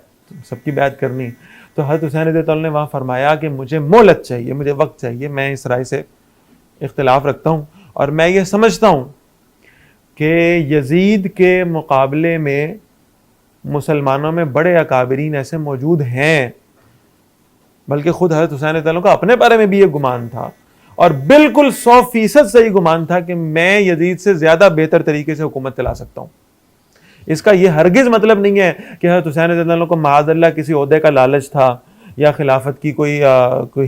سب کی بیعت کرنی, تو حضرت حسین رضی اللہ تعالیٰ نے وہاں فرمایا کہ مجھے مہلت چاہیے, مجھے وقت چاہیے, میں اس رائے سے اختلاف رکھتا ہوں اور میں یہ سمجھتا ہوں کہ یزید کے مقابلے میں مسلمانوں میں بڑے اکابرین ایسے موجود ہیں, بلکہ خود حضرت حسین رضی اللہ عنہ کا اپنے بارے میں بھی یہ گمان تھا اور بالکل 100% صحیح گمان تھا کہ میں یزید سے زیادہ بہتر طریقے سے حکومت چلا سکتا ہوں. اس کا یہ ہرگز مطلب نہیں ہے کہ حضرت حسین رضی اللہ عنہ کو معاذ اللہ کسی عہدے کا لالچ تھا یا خلافت کی کوئی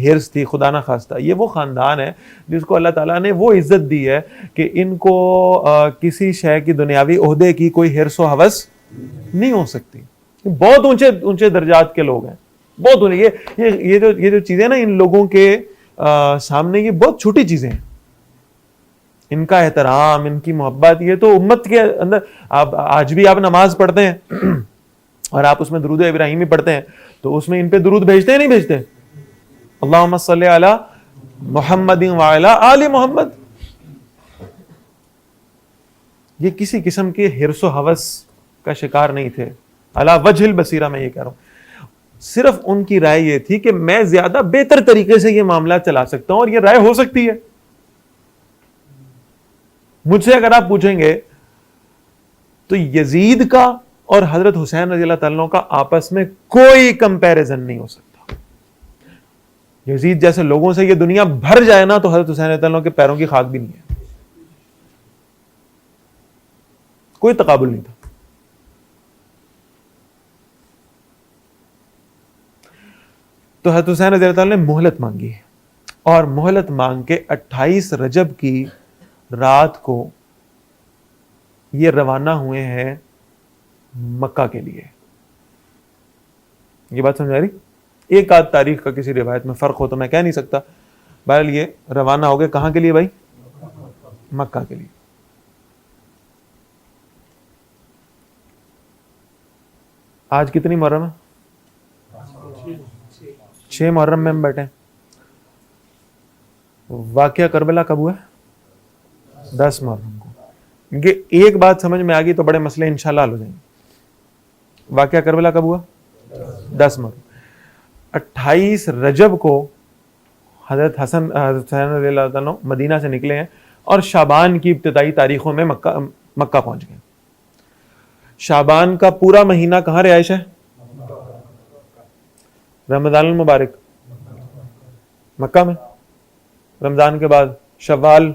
حرص تھی, خدا نہ خواستہ. یہ وہ خاندان ہے جس کو اللہ تعالیٰ نے وہ عزت دی ہے کہ ان کو کسی شے کی دنیاوی عہدے کی کوئی حرص و ہوس نہیں ہو سکتی. بہت اونچے درجات کے لوگ ہیں, بہت. یہ جو چیزیں نا ان لوگوں کے سامنے یہ بہت چھوٹی چیزیں ہیں. ان کا احترام, ان کی محبت, یہ تو امت کے اندر. آپ آج بھی آپ نماز پڑھتے ہیں اور آپ اس میں درود ابراہیمی پڑھتے ہیں تو اس میں ان پہ درود بھیجتے ہیں نہیں بھیجتے؟ اللہم صلی علی محمد وعلی آل محمد. یہ کسی قسم کے حرص و ہوس کا شکار نہیں تھے, علی وجہ البصیرہ. میں یہ کہہ رہا ہوں صرف ان کی رائے یہ تھی کہ میں زیادہ بہتر طریقے سے یہ معاملہ چلا سکتا ہوں اور یہ رائے ہو سکتی ہے. مجھ سے اگر آپ پوچھیں گے تو یزید کا اور حضرت حسین رضی اللہ تعالیٰ کا آپس میں کوئی کمپیریزن نہیں ہو سکتا. یزید جیسے لوگوں سے یہ دنیا بھر جائے نا تو حضرت حسین رضی اللہ تعالیٰ کے پیروں کی خاک بھی نہیں ہے. کوئی تقابل نہیں تھا. تو حضرت حسین رضی اللہ تعالیٰ نے مہلت مانگی اور مہلت مانگ کے 28 رجب کی رات کو یہ روانہ ہوئے ہیں مکہ کے لیے. یہ بات سمجھ آ رہی؟ ایک آدھ تاریخ کا کسی روایت میں فرق ہو تو میں کہہ نہیں سکتا. بہرحال یہ روانہ ہو گئے کہاں کے لیے بھائی؟ مکہ کے لیے. آج کتنی محرم ہے؟ 6 محرم میں ہم بیٹھے ہیں. واقعہ کربلا کب ہوا ہے؟ 10 محرم کو. کیونکہ ایک بات سمجھ میں آ گئی تو بڑے مسئلے انشاءاللہ حل ہو جائیں گے. واقعہ کربلا کب ہوا؟ 10 محرم. 28 رجب کو حضرت حسین رضی اللہ عنہ مدینہ سے نکلے ہیں اور شعبان کی ابتدائی تاریخوں میں مکہ پہنچ گئے. شعبان کا پورا مہینہ کہاں رہائش ہے؟ رمضان المبارک مکہ میں, رمضان کے بعد شوال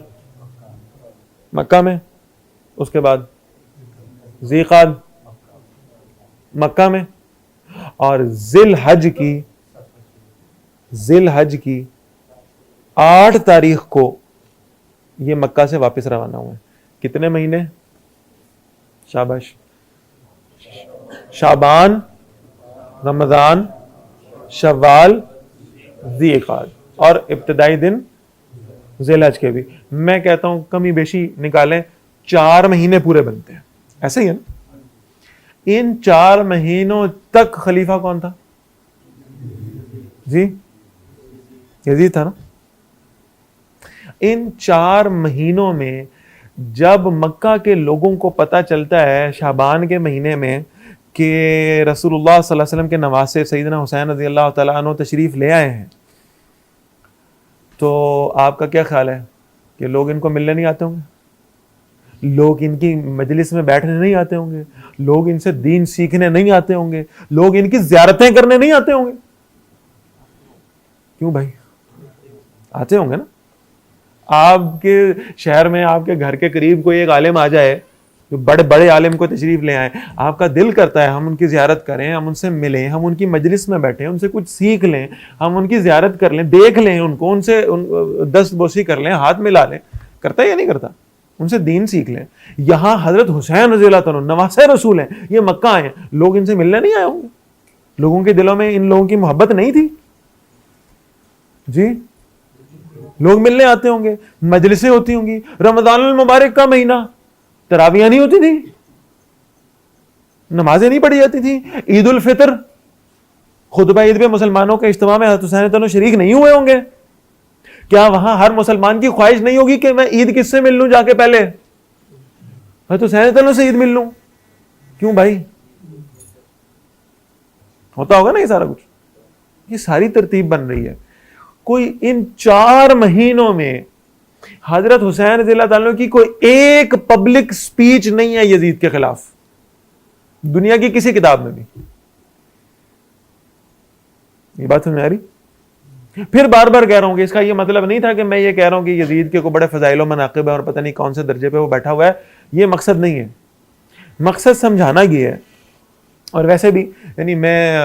مکہ میں, اس کے بعد ذی قعدہ مکہ میں, اور ذی الحج کی 8 تاریخ کو یہ مکہ سے واپس روانہ ہوئے. کتنے مہینے؟ شاباش. شعبان, رمضان, شوال, ذی قعدہ. اور ابتدائی دن ذی الحج کے بھی. میں کہتا ہوں کمی بیشی نکالیں 4 مہینے پورے بنتے ہیں. ایسے ہی ہے نا؟ ان 4 مہینوں تک خلیفہ کون تھا؟ جی یزید تھا نا. ان 4 مہینوں میں جب مکہ کے لوگوں کو پتہ چلتا ہے شعبان کے مہینے میں کہ رسول اللہ صلی اللہ علیہ وسلم کے نواسے سیدنا حسین رضی اللہ تعالیٰ عنہ تشریف لے آئے ہیں، تو آپ کا کیا خیال ہے کہ لوگ ان کو ملنے نہیں آتے ہوں گے؟ لوگ ان کی مجلس میں بیٹھنے نہیں آتے ہوں گے؟ لوگ ان سے دین سیکھنے نہیں آتے ہوں گے؟ لوگ ان کی زیارتیں کرنے نہیں آتے ہوں گے؟ کیوں بھائی؟ آتے ہوں گے نا. آپ کے شہر میں آپ کے گھر کے قریب کوئی ایک عالم آ جائے، جو بڑے بڑے عالم کو تشریف لے آئے، آپ کا دل کرتا ہے ہم ان کی زیارت کریں، ہم ان سے ملیں، ہم ان کی مجلس میں بیٹھیں، ان سے کچھ سیکھ لیں، ہم ان کی زیارت کر لیں، دیکھ لیں ان کو، ان سے دست بوسی کر لیں، ہاتھ ملا لیں. کرتا ہے یا نہیں کرتا؟ ان سے دین سیکھ لیں. یہاں حضرت حسین رضی اللہ تعالیٰ نواسے رسول ہیں، یہ مکہ آئے ہیں، لوگ ان سے ملنے نہیں آئے ہوں گے؟ لوگوں کے دلوں میں ان لوگوں کی محبت نہیں تھی؟ جی لوگ ملنے آتے ہوں گے، مجلسیں ہوتی ہوں گی. رمضان المبارک کا مہینہ تراویحیں نہیں ہوتی تھی، نمازیں نہیں پڑھی جاتی تھی. عید الفطر خطبہ عید پہ مسلمانوں کے اجتماع میں حضرت حسین تعالیٰ شریک نہیں ہوئے ہوں گے؟ کیا وہاں ہر مسلمان کی خواہش نہیں ہوگی کہ میں عید کس سے مل لوں؟ جا کے پہلے حضرت حسین تعالیٰ سے عید مل لوں. کیوں بھائی؟ ہوتا ہوگا نا یہ سارا کچھ. یہ ساری ترتیب بن رہی ہے. کوئی ان 4 مہینوں میں حضرت حسین رضی اللہ تعالیٰ کی کوئی ایک پبلک سپیچ نہیں ہے یزید کے خلاف، دنیا کی کسی کتاب میں بھی. یہ بات سمجھ آ رہی؟ پھر بار بار کہہ رہا ہوں کہ اس کا یہ مطلب نہیں تھا کہ میں یہ کہہ رہا ہوں کہ یزید کے کو بڑے فضائل و مناقب ہے اور پتہ نہیں کون سے درجے پہ وہ بیٹھا ہوا ہے. یہ مقصد نہیں ہے. مقصد سمجھانا یہ ہے. اور ویسے بھی یعنی میں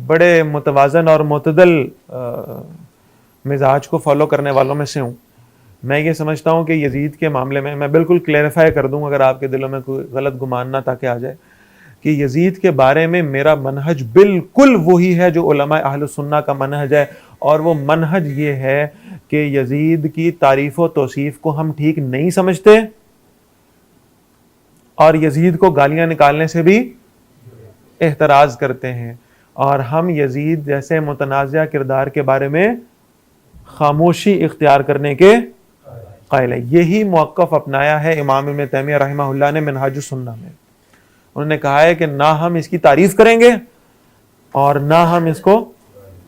بڑے متوازن اور معتدل مزاج کو فالو کرنے والوں میں سے ہوں. میں یہ سمجھتا ہوں کہ یزید کے معاملے میں بالکل کلیریفائی کر دوں اگر آپ کے دلوں میں کوئی غلط گمان نہ تاکہ آ جائے، کہ یزید کے بارے میں میرا منہج بالکل وہی ہے جو علماء اہل سنہ کا منہج ہے. اور وہ منہج یہ ہے کہ یزید کی تعریف و توصیف کو ہم ٹھیک نہیں سمجھتے، اور یزید کو گالیاں نکالنے سے بھی احتراز کرتے ہیں، اور ہم یزید جیسے متنازع کردار کے بارے میں خاموشی اختیار کرنے کے قائل ہیں. یہی موقف اپنایا ہے امام ابن تیمیہ رحمہ اللہ نے منہاج السنہ میں. انہوں نے کہا ہے کہ نہ ہم اس کی تعریف کریں گے اور نہ ہم اس کو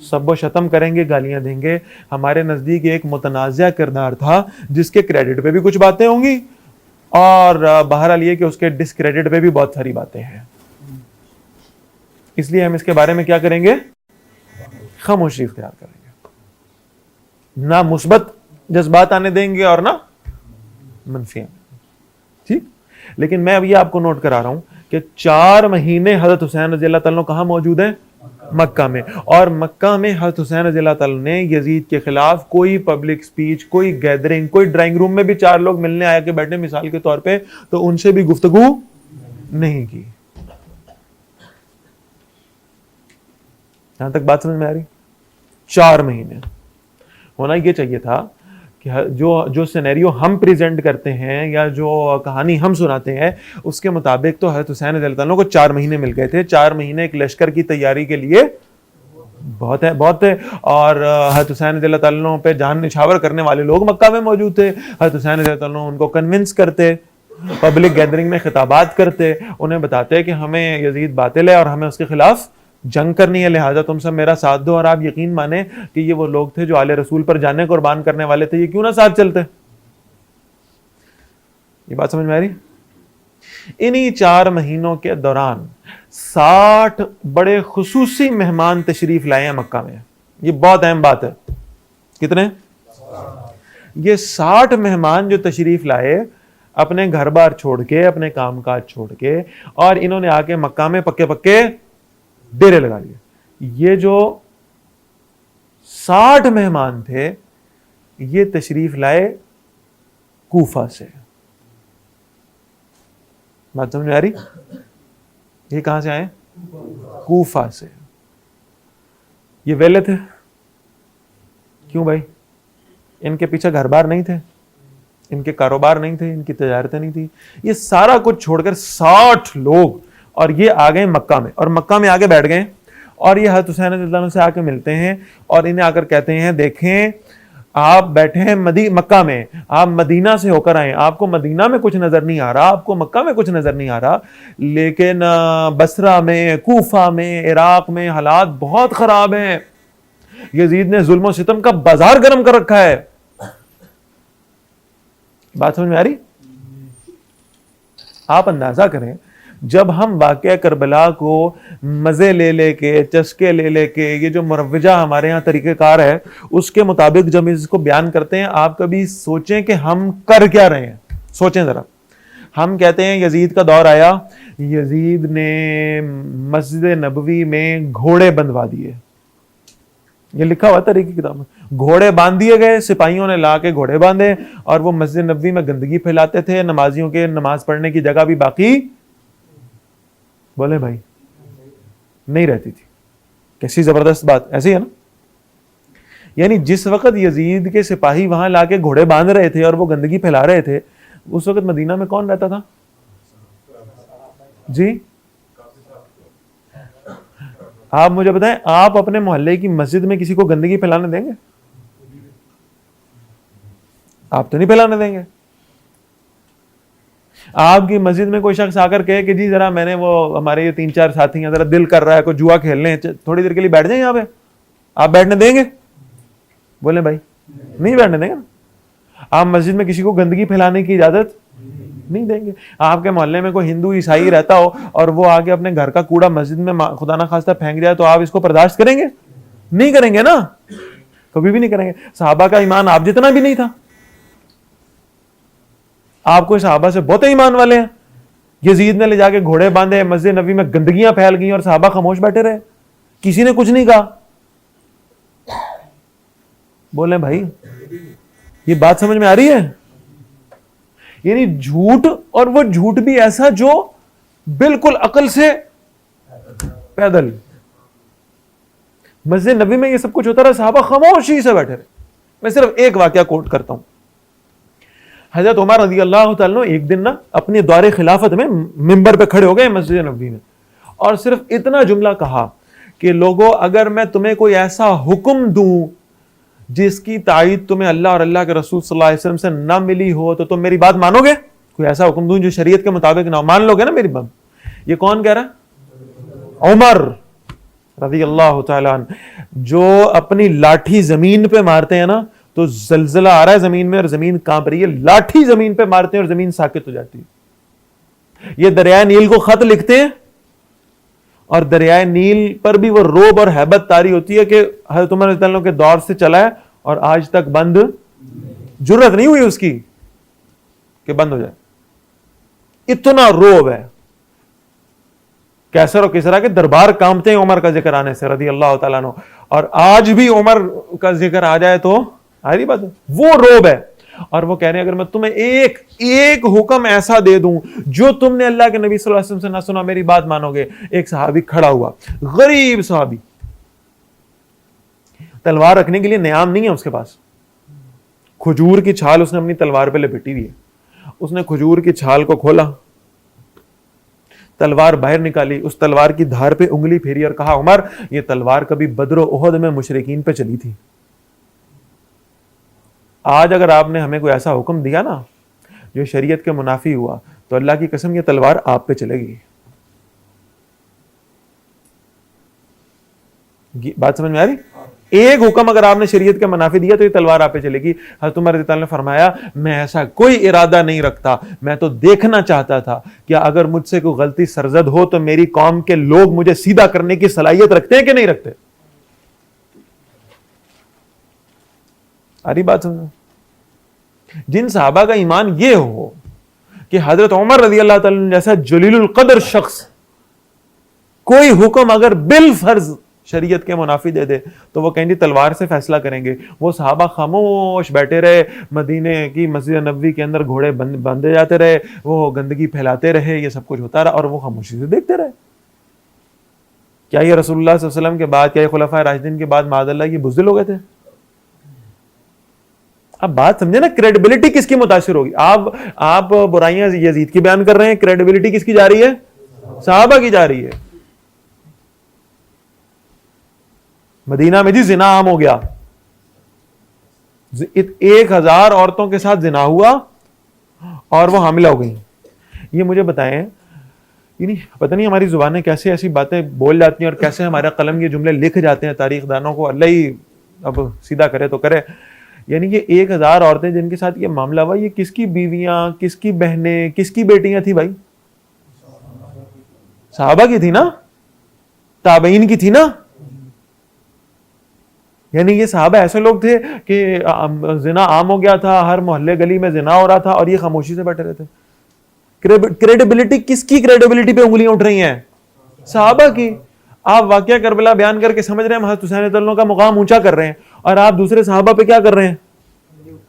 سب و شتم کریں گے، گالیاں دیں گے. ہمارے نزدیک ایک متنازع کردار تھا جس کے کریڈٹ پہ بھی کچھ باتیں ہوں گی، اور بہرحال یہ کہ اس کے ڈسکریڈٹ پہ بھی بہت ساری باتیں ہیں. اس لیے ہم اس کے بارے میں کیا کریں گے؟ خاموشی اختیار کریں گے. نہ مثبت جذبات آنے دیں گے اور نہ منفی. ٹھیک. لیکن میں اب یہ آپ کو نوٹ کرا رہا ہوں کہ 4 مہینے حضرت حسین رضی اللہ تعالیٰ کہاں موجود ہیں؟ مکہ میں. اور مکہ میں حضرت حسین رضی اللہ تعالیٰ نے یزید کے خلاف کوئی پبلک سپیچ، کوئی گیدرنگ، کوئی ڈرائنگ روم میں بھی 4 لوگ ملنے آیا کہ بیٹھے مثال کے طور پہ، تو ان سے بھی گفتگو نہیں کی. یہاں تک بات سمجھ میں آ رہی؟ 4 مہینے. ہونا یہ چاہیے تھا کہ جو سینیریو ہم پریزنٹ کرتے ہیں یا جو کہانی ہم سناتے ہیں اس کے مطابق تو حضرت حسین رضی اللہ عنہ کو 4 مہینے مل گئے تھے. 4 مہینے ایک لشکر کی تیاری کے لیے بہت ہے. اور حضرت حسین رضی اللہ عنہ پہ جان نچھاور کرنے والے لوگ مکہ میں موجود تھے. حضرت حسین رضی اللہ عنہ ان کو کنونس کرتے، پبلک گیدرنگ میں خطابات کرتے، انہیں بتاتے کہ ہمیں یزید باطل ہے اور ہمیں اس کے خلاف جنگ کرنی ہے، لہٰذا تم سب میرا ساتھ دو. اور آپ یقین مانیں کہ یہ وہ لوگ تھے جو آل رسول پر جانے قربان کرنے والے تھے. یہ کیوں نہ ساتھ چلتے؟ یہ بات سمجھ میں آ رہی؟ انہی 4 مہینوں کے دوران 60 بڑے خصوصی مہمان تشریف لائے ہیں مکہ میں. یہ بہت اہم بات ہے. کتنے؟ یہ 60 مہمان جو تشریف لائے اپنے گھر بار چھوڑ کے، اپنے کام کاج چھوڑ کے، اور انہوں نے آ کے مکہ میں پکے پکے ڈیرے لگا لیے. یہ جو 60 مہمان تھے یہ تشریف لائے کوفہ سے. بات سمجھ میں آ رہی؟ یہ کہاں سے آئے؟ کوفہ سے. یہ ویلے تھے؟ کیوں بھائی؟ ان کے پیچھے گھر بار نہیں تھے، ان کے کاروبار نہیں تھے، ان کی تجارتیں نہیں تھی، یہ سارا کچھ چھوڑ کر 60 لوگ اور یہ آ گئے مکہ میں، اور مکہ میں آگے بیٹھ گئے، اور یہ حضرت حسین رضی اللہ عنہ سے آ کے ملتے ہیں اور انہیں آ کر کہتے ہیں دیکھیں آپ بیٹھے ہیں مکہ میں، آپ مدینہ سے ہو کر آئے، آپ کو مدینہ میں کچھ نظر نہیں آ رہا، آپ کو مکہ میں کچھ نظر نہیں آ رہا، لیکن بصرہ میں، کوفہ میں، عراق میں حالات بہت خراب ہیں، یزید نے ظلم و ستم کا بازار گرم کر رکھا ہے۔ بات سمجھ میں آ رہی؟ آپ اندازہ کریں جب ہم واقعہ کربلا کو مزے لے لے کے، چسکے لے لے کے، یہ جو مروجہ ہمارے ہاں طریقہ کار ہے اس کے مطابق جب اس کو بیان کرتے ہیں، آپ کبھی سوچیں کہ ہم کر کیا رہے ہیں؟ سوچیں ذرا۔ ہم کہتے ہیں یزید کا دور آیا، یزید نے مسجد نبوی میں گھوڑے بندھوا دیے، یہ لکھا ہوا تاریخ کی کتاب میں، گھوڑے باندھ دیے گئے، سپاہیوں نے لا کے گھوڑے باندھے، اور وہ مسجد نبوی میں گندگی پھیلاتے تھے، نمازیوں کے نماز پڑھنے کی جگہ بھی باقی بولے بھائی نہیں رہتی تھی۔ کیسی زبردست بات، ایسی ہے نا؟ یعنی جس وقت یزید کے سپاہی وہاں لا کے گھوڑے باندھ رہے تھے اور وہ گندگی پھیلا رہے تھے، اس وقت مدینہ میں کون رہتا تھا؟ جی آپ مجھے بتائیں، آپ اپنے محلے کی مسجد میں کسی کو گندگی پھیلانے دیں گے؟ آپ تو نہیں پھیلانے دیں گے۔ آپ کی مسجد میں کوئی شخص آ کر کہے کہ جی ذرا میں نے وہ ہمارے یہ 3-4 ساتھی ہیں، ذرا دل کر رہا ہے کوئی جوا کھیلنے، تھوڑی دیر کے لیے بیٹھ جائیں یہاں پہ، آپ بیٹھنے دیں گے؟ بولیں بھائی نہیں بیٹھنے دیں گے نا۔ آپ مسجد میں کسی کو گندگی پھیلانے کی اجازت نہیں دیں گے۔ آپ کے محلے میں کوئی ہندو عیسائی رہتا ہو اور وہ آگے اپنے گھر کا کوڑا مسجد میں خدا نہ خواستہ پھینک جائے تو آپ اس کو برداشت کریں گے؟ نہیں کریں گے نا، کبھی بھی نہیں کریں گے۔ صحابہ کا ایمان آپ جتنا بھی نہیں تھا، آپ کو صحابہ سے بہت ایمان والے ہیں۔ یزید نے لے جا کے گھوڑے باندھے، مسجد نبی میں گندگیاں پھیل گئیں اور صحابہ خاموش بیٹھے رہے، کسی نے کچھ نہیں کہا۔ بولیں بھائی یہ بات سمجھ میں آ رہی ہے؟ یعنی جھوٹ، اور وہ جھوٹ بھی ایسا جو بالکل عقل سے پیدل۔ مسجد نبی میں یہ سب کچھ ہوتا رہا، صحابہ خاموشی سے بیٹھے رہے۔ میں صرف ایک واقعہ کوٹ کرتا ہوں۔ حضرت عمر رضی اللہ تعالیٰ ایک دن نا اپنے دور خلافت میں ممبر پہ کھڑے ہو گئے مسجد نبوی میں، اور صرف اتنا جملہ کہا کہ لوگوں اگر میں تمہیں کوئی ایسا حکم دوں جس کی تائید تمہیں اللہ اور اللہ کے رسول صلی اللہ علیہ وسلم سے نہ ملی ہو تو تم میری بات مانو گے؟ کوئی ایسا حکم دوں جو شریعت کے مطابق نہ، مان لو گے نا میری بات؟ یہ کون کہہ رہا ہے؟ عمر رضی اللہ تعالیٰ عنہ، جو اپنی لاٹھی زمین پہ مارتے ہیں نا تو زلزلہ آ رہا ہے زمین میں اور زمین کانپ رہی ہے، لاٹھی زمین پہ مارتے ہیں اور زمین ساکت ہو جاتی ہے۔ یہ دریائے نیل کو خط لکھتے ہیں اور دریائے نیل پر بھی وہ روب اور ہیبت طاری ہوتی ہے کہ حضرت عمر رضی اللہ عنہ کے دور سے چلا ہے اور آج تک بند، جرت نہیں ہوئی اس کی کہ بند ہو جائے، اتنا روب ہے۔ کیسر و کسرا کے دربار کانپتے ہیں عمر کا ذکر آنے سے رضی اللہ تعالیٰ عنہ، اور آج بھی عمر کا ذکر آ جائے تو آئی بات ہے، وہ روب ہے۔ اور وہ کہہ رہے ہیں اگر میں تمہیں ایک حکم ایسا دے دوں جو تم نے اللہ کے نبی صلی اللہ علیہ وسلم سے نہ سنا، میری بات مانو گے؟ ایک صحابی کھڑا ہوا، غریب صحابی، تلوار رکھنے کے لیے نیام نہیں ہے اس کے پاس، کھجور کی چھال اس نے اپنی تلوار پہ لپٹی ہوئی ہے، اس نے کھجور کی چھال کو کھولا، تلوار باہر نکالی، اس تلوار کی دھار پہ انگلی پھیری اور کہا عمر یہ تلوار کبھی بدر و احد میں مشرکین پہ چلی تھی، آج اگر آپ نے ہمیں کوئی ایسا حکم دیا نا جو شریعت کے منافی ہوا تو اللہ کی قسم یہ تلوار آپ پہ چلے گی۔ بات سمجھ میں آ رہی؟ ایک حکم اگر آپ نے شریعت کے منافی دیا تو یہ تلوار آپ پہ چلے گی۔ حضرت عمر رضی اللہ عنہ نے فرمایا میں ایسا کوئی ارادہ نہیں رکھتا، میں تو دیکھنا چاہتا تھا کہ اگر مجھ سے کوئی غلطی سرزد ہو تو میری قوم کے لوگ مجھے سیدھا کرنے کی صلاحیت رکھتے ہیں کہ نہیں رکھتے۔ آری بات سمجھ؟ جن صحابہ کا ایمان یہ ہو کہ حضرت عمر رضی اللہ تعالیٰ جیسا جلیل القدر شخص کوئی حکم اگر بالفرض شریعت کے منافی دے دے تو وہ کہیں گے تلوار سے فیصلہ کریں گے، وہ صحابہ خاموش بیٹھے رہے، مدینے کی مسجد نبوی کے اندر گھوڑے باندھے جاتے رہے، وہ گندگی پھیلاتے رہے، یہ سب کچھ ہوتا رہا اور وہ خاموشی سے دیکھتے رہے۔ کیا یہ رسول اللہ صلی اللہ علیہ وسلم کے بعد، کیا یہ خلفائے راشدین کے بعد معاذ اللہ یہ بزدل ہو گئے تھے؟ اب بات سمجھے نا, کریڈیبلٹی کس کی متاثر ہوگی؟ آپ برائیاں یزید کی بیان کر رہے ہیں, کریڈیبلٹی کس کی جا رہی ہے؟ صحابہ کی جا رہی ہے. مدینہ میں جی زنا عام ہو گیا, 1000 عورتوں کے ساتھ زنا ہوا اور وہ حاملہ ہو گئی. یہ مجھے بتائیں, یعنی پتہ نہیں ہماری زبانیں کیسے ایسی باتیں بول جاتی ہیں اور کیسے ہمارا قلم یہ جملے لکھ جاتے ہیں تاریخ دانوں کو, اللہ ہی اب سیدھا کرے تو کرے. یعنی یہ 1000 عورتیں جن کے ساتھ یہ معاملہ ہوا, یہ کس کی بیویاں, کس کی بہنیں, کس کی بیٹیاں تھی بھائی؟ صحابہ کی تھی نا, تابعین کی تھی نا. یعنی یہ صحابہ ایسے لوگ تھے کہ زنا عام ہو گیا تھا, ہر محلے گلی میں زنا ہو رہا تھا اور یہ خاموشی سے بیٹھے رہتے. کریڈیبلٹی کس کی کریڈیبلٹی پہ انگلیاں اٹھ رہی ہیں؟ صحابہ کی. آپ واقعہ کربلا بیان کر کے سمجھ رہے ہیں حضرت حسین رضی اللہ عنہ کا مقام اونچا کر رہے ہیں, اور آپ دوسرے صحابہ پہ کیا کر رہے ہیں؟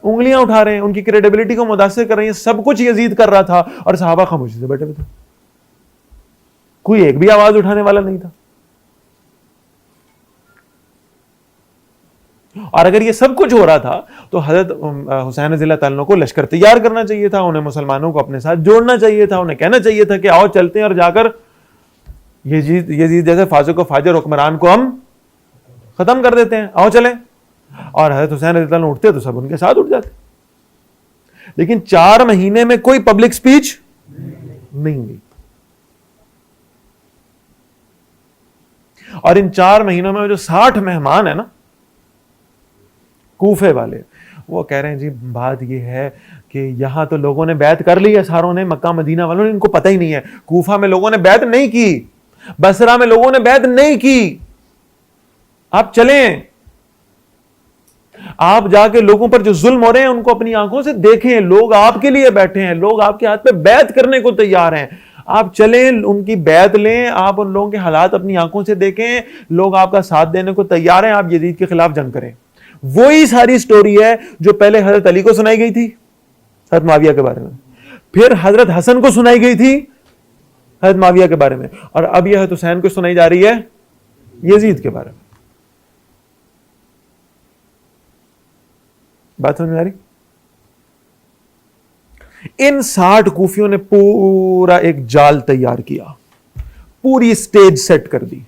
انگلیاں اٹھا رہے ہیں, ان کی کریڈیبلٹی کو متاثر کر رہے ہیں. سب کچھ یزید کر رہا تھا اور صحابہ خاموشی سے بیٹھے ہوئے تھے, کوئی ایک بھی آواز اٹھانے والا نہیں تھا. اور اگر یہ سب کچھ ہو رہا تھا تو حضرت حسین رضی اللہ تعالیٰ کو لشکر تیار کرنا چاہیے تھا, انہیں مسلمانوں کو اپنے ساتھ جوڑنا چاہیے تھا, انہیں کہنا چاہیے تھا کہ آؤ چلتے ہیں اور جا کر یزید جیسے فاسق و فاجر حکمران کو ہم ختم کر دیتے ہیں, آؤ چلیں. اور حضرت حسین رضی اللہ عنہ اٹھتے تو سب ان کے ساتھ اٹھ جاتے. لیکن 4 مہینے میں کوئی پبلک سپیچ نہیں ہوئی, اور ان 4 مہینوں میں جو 60 مہمان ہیں نا کوفے والے, وہ کہہ رہے ہیں جی بات یہ ہے کہ یہاں تو لوگوں نے بیعت کر لی ہے ساروں نے, مکہ مدینہ والوں نے, ان کو پتہ ہی نہیں ہے. کوفہ میں لوگوں نے بیعت نہیں کی, بصرہ میں لوگوں نے بیعت نہیں کی. آپ چلیں, آپ جا کے لوگوں پر جو ظلم ہو رہے ہیں ان کو اپنی آنکھوں سے دیکھیں. لوگ آپ کے لیے بیٹھے ہیں, لوگ آپ کے ہاتھ پہ بیعت کرنے کو تیار ہیں. آپ چلیں, ان کی بیعت لیں, آپ ان لوگوں کے حالات اپنی آنکھوں سے دیکھیں. لوگ آپ کا ساتھ دینے کو تیار ہیں, آپ یزید کے خلاف جنگ کریں. وہی ساری سٹوری ہے جو پہلے حضرت علی کو سنائی گئی تھی حضرت معاویہ کے بارے میں, پھر حضرت حسن کو سنائی گئی تھی حضرت معاویہ کے بارے میں, اور اب یہ حضرت حسین کو سنائی جا رہی ہے یزید کے بارے میں. بات سمجھ میں آ رہی؟ ان 60 کوفیوں نے پورا ایک جال تیار کیا, پوری سٹیج سیٹ کر دی,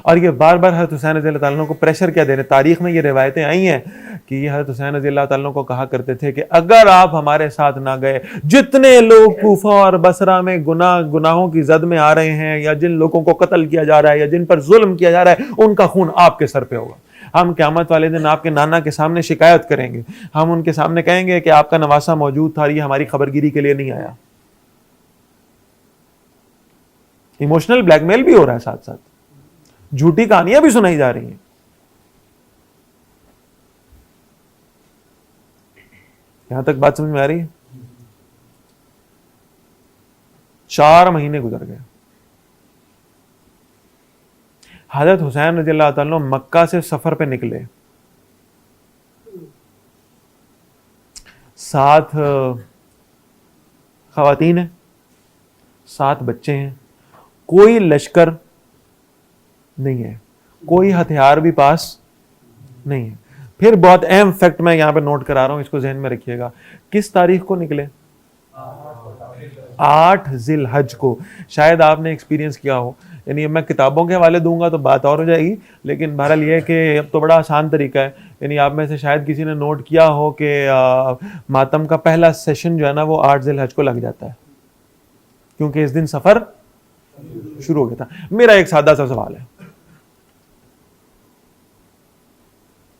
اور یہ بار بار حضرت حسین رضی اللہ تعالیٰ کو پریشر کیا دے رہے. تاریخ میں یہ روایتیں آئی ہیں کہ یہ حضرت حسین رضی اللہ تعالیٰ کو کہا کرتے تھے کہ اگر آپ ہمارے ساتھ نہ گئے, جتنے لوگ کوفہ اور بصرہ میں گناہوں کی زد میں آ رہے ہیں, یا جن لوگوں کو قتل کیا جا رہا ہے, یا جن پر ظلم کیا جا رہا ہے, ان کا خون آپ کے سر پہ ہوگا. ہم قیامت والے دن آپ کے نانا کے سامنے شکایت کریں گے, ہم ان کے سامنے کہیں گے کہ آپ کا نواسہ موجود تھا, یہ ہماری خبرگیری کے لیے نہیں آیا. ایموشنل بلیک میل بھی ہو رہا ہے, ساتھ ساتھ جھوٹی کہانیاں بھی سنائی جا رہی ہیں. یہاں تک بات سمجھ میں آ رہی ہے؟ 4 مہینے گزر گئے. حضرت حسین رضی اللہ تعالیٰ مکہ سے سفر پہ نکلے, 7 خواتین ہیں, 7 بچے ہیں, کوئی لشکر نہیں ہے, کوئی ہتھیار بھی پاس نہیں ہے. پھر بہت اہم فیکٹ میں یہاں پہ نوٹ کرا رہا ہوں, اس کو ذہن میں رکھیے گا. کس تاریخ کو نکلے؟ 8 ذی الحج کو. شاید آپ نے ایکسپیرینس کیا ہو, یعنی میں کتابوں کے حوالے دوں گا تو بات اور ہو جائے گی, لیکن بہرحال یہ ہے کہ اب تو بڑا آسان طریقہ ہے. یعنی آپ میں سے شاید کسی نے نوٹ کیا ہو کہ ماتم کا پہلا سیشن جو ہے نا وہ 8 ذی الحج کو لگ جاتا ہے, کیونکہ اس دن سفر شروع ہو گیا تھا. میرا ایک سادہ سا سوال ہے,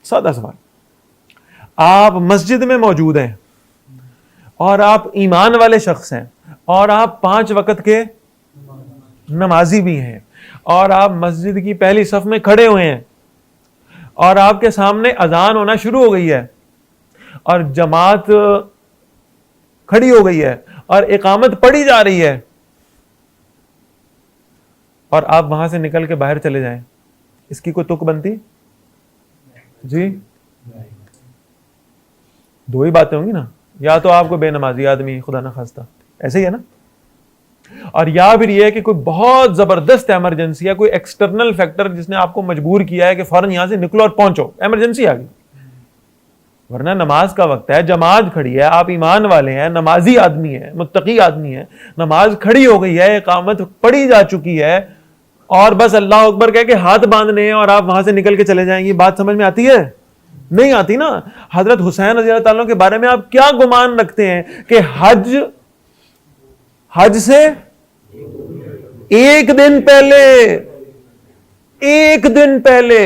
سادہ سوال. آپ مسجد میں موجود ہیں اور آپ ایمان والے شخص ہیں, اور آپ 5 وقت کے نمازی بھی ہیں, اور آپ مسجد کی پہلی صف میں کھڑے ہوئے ہیں, اور آپ کے سامنے اذان ہونا شروع ہو گئی ہے, اور جماعت کھڑی ہو گئی ہے, اور اقامت پڑھی جا رہی ہے, اور آپ وہاں سے نکل کے باہر چلے جائیں, اس کی کوئی تک بنتی؟ جی 2 ہی باتیں ہوں گی نا, یا تو آپ کو بے نمازی آدمی خدا نہ خواستہ, ایسے ہی ہے نا, اور یا پھر یہ ہے کہ کوئی بہت زبردست ایمرجنسی ہے, کوئی ایکسٹرنل فیکٹر جس نے آپ کو مجبور کیا ہے کہ فوراً یہاں سے نکلو اور پہنچو, ایمرجنسی آ گئی. ورنہ نماز کا وقت ہے, جماعت کھڑی ہے, آپ ایمان والے ہیں, نمازی آدمی ہیں, متقی آدمی ہیں, نماز کھڑی ہو گئی ہے, اقامت پڑھی جا چکی ہے, اور بس اللہ اکبر کہہ کے ہاتھ باندھنے ہیں اور آپ وہاں سے نکل کے چلے جائیں گے. بات سمجھ میں آتی ہے؟ نہیں آتی نا. حضرت حسین رضی اللہ تعالیٰ کے بارے میں آپ کیا گمان رکھتے ہیں کہ حج سے ایک دن پہلے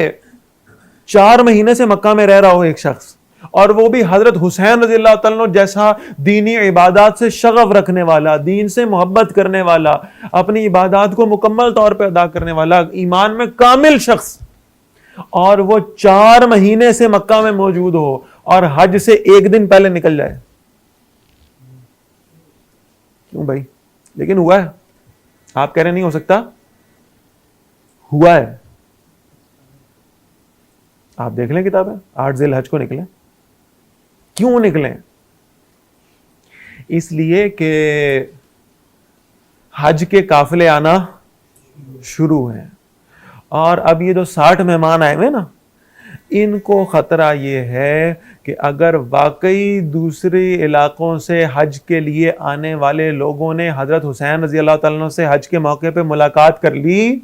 4 مہینے سے مکہ میں رہ رہا ہو ایک شخص, اور وہ بھی حضرت حسین رضی اللہ تعالیٰ جیسا دینی عبادات سے شغف رکھنے والا, دین سے محبت کرنے والا, اپنی عبادات کو مکمل طور پہ ادا کرنے والا, ایمان میں کامل شخص, اور وہ 4 مہینے سے مکہ میں موجود ہو اور حج سے ایک دن پہلے نکل جائے. کیوں بھائی؟ لیکن ہوا ہے. آپ کہہ رہے نہیں ہو سکتا, ہوا ہے. آپ دیکھ لیں کتابیں, 8 ذی الحج کو نکلیں. کیوں نکلیں؟ اس لیے کہ حج کے قافلے آنا شروع ہیں, اور اب یہ جو 60 مہمان آئے ہوئے نا, ان کو خطرہ یہ ہے کہ اگر واقعی دوسرے علاقوں سے حج کے لیے آنے والے لوگوں نے حضرت حسین رضی اللہ تعالیٰ سے حج کے موقع پہ ملاقات کر لی,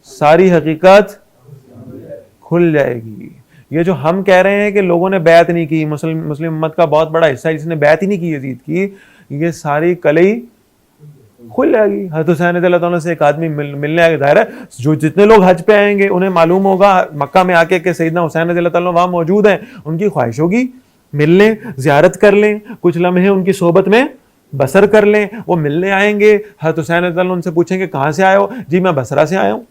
ساری حقیقت کھل جائے گی. یہ جو ہم کہہ رہے ہیں کہ لوگوں نے بیعت نہیں کی, مسلم امت کا بہت بڑا حصہ جس نے بیعت ہی نہیں کی یزید کی, یہ ساری کلئی کھل جائے گی. حضرت حسین رضی اللہ تعالیٰ سے ایک آدمی ملنے آئے, ظاہر ہے جو جتنے لوگ حج پہ آئیں گے انہیں معلوم ہوگا مکہ میں آ کے کہ سیدنا حسین رضی اللہ تعالیٰ وہاں موجود ہیں, ان کی خواہش ہوگی مل لیں, زیارت کر لیں, کچھ لمحے ان کی صحبت میں بسر کر لیں. وہ ملنے آئیں گے, حضرت حسین رضی اللہ ان سے پوچھیں کہ کہاں سے آئے ہو؟ جی میں بصرہ سے آیا ہوں.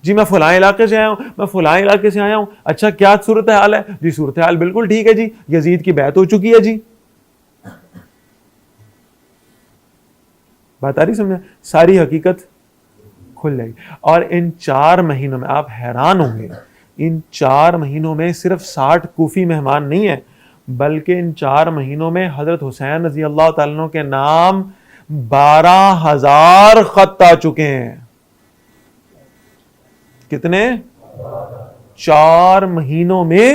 جی میں فلاں علاقے سے آیا ہوں, میں فلاں علاقے سے آیا ہوں. اچھا کیا صورتحال ہے؟ جی صورتحال بالکل ٹھیک ہے جی, یزید کی بیعت ہو چکی ہے جی. بات آ رہی سمجھے؟ ساری حقیقت کھل جائے گی. اور ان 4 مہینوں میں آپ حیران ہوں گے, ان 4 مہینوں میں صرف 60 کوفی مہمان نہیں ہیں, بلکہ ان 4 مہینوں میں حضرت حسین رضی اللہ تعالیٰ کے نام 12,000 خط آ چکے ہیں. کتنے؟ 4 مہینوں میں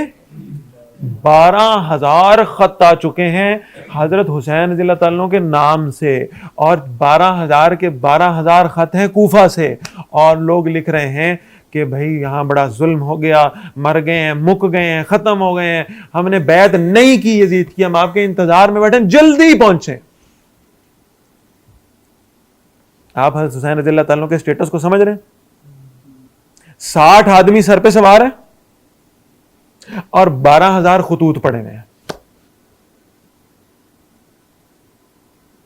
12,000 خط آ چکے ہیں حضرت حسین رضی اللہ تعالیٰ کے نام سے, اور 12,000 کے 12,000 خط ہیں کوفہ سے. اور لوگ لکھ رہے ہیں کہ بھائی یہاں بڑا ظلم ہو گیا, مر گئے ہیں, مک گئے ہیں, ختم ہو گئے ہیں, ہم نے بیعت نہیں کی یزید کی, ہم آپ کے انتظار میں بیٹھے, جلدی پہنچیں. آپ حضرت حسین رضی اللہ تعالیٰ کے اسٹیٹس کو سمجھ رہے ہیں؟ 60 آدمی سر پہ سوار ہیں اور 12,000 خطوط پڑے ہوئے ہیں.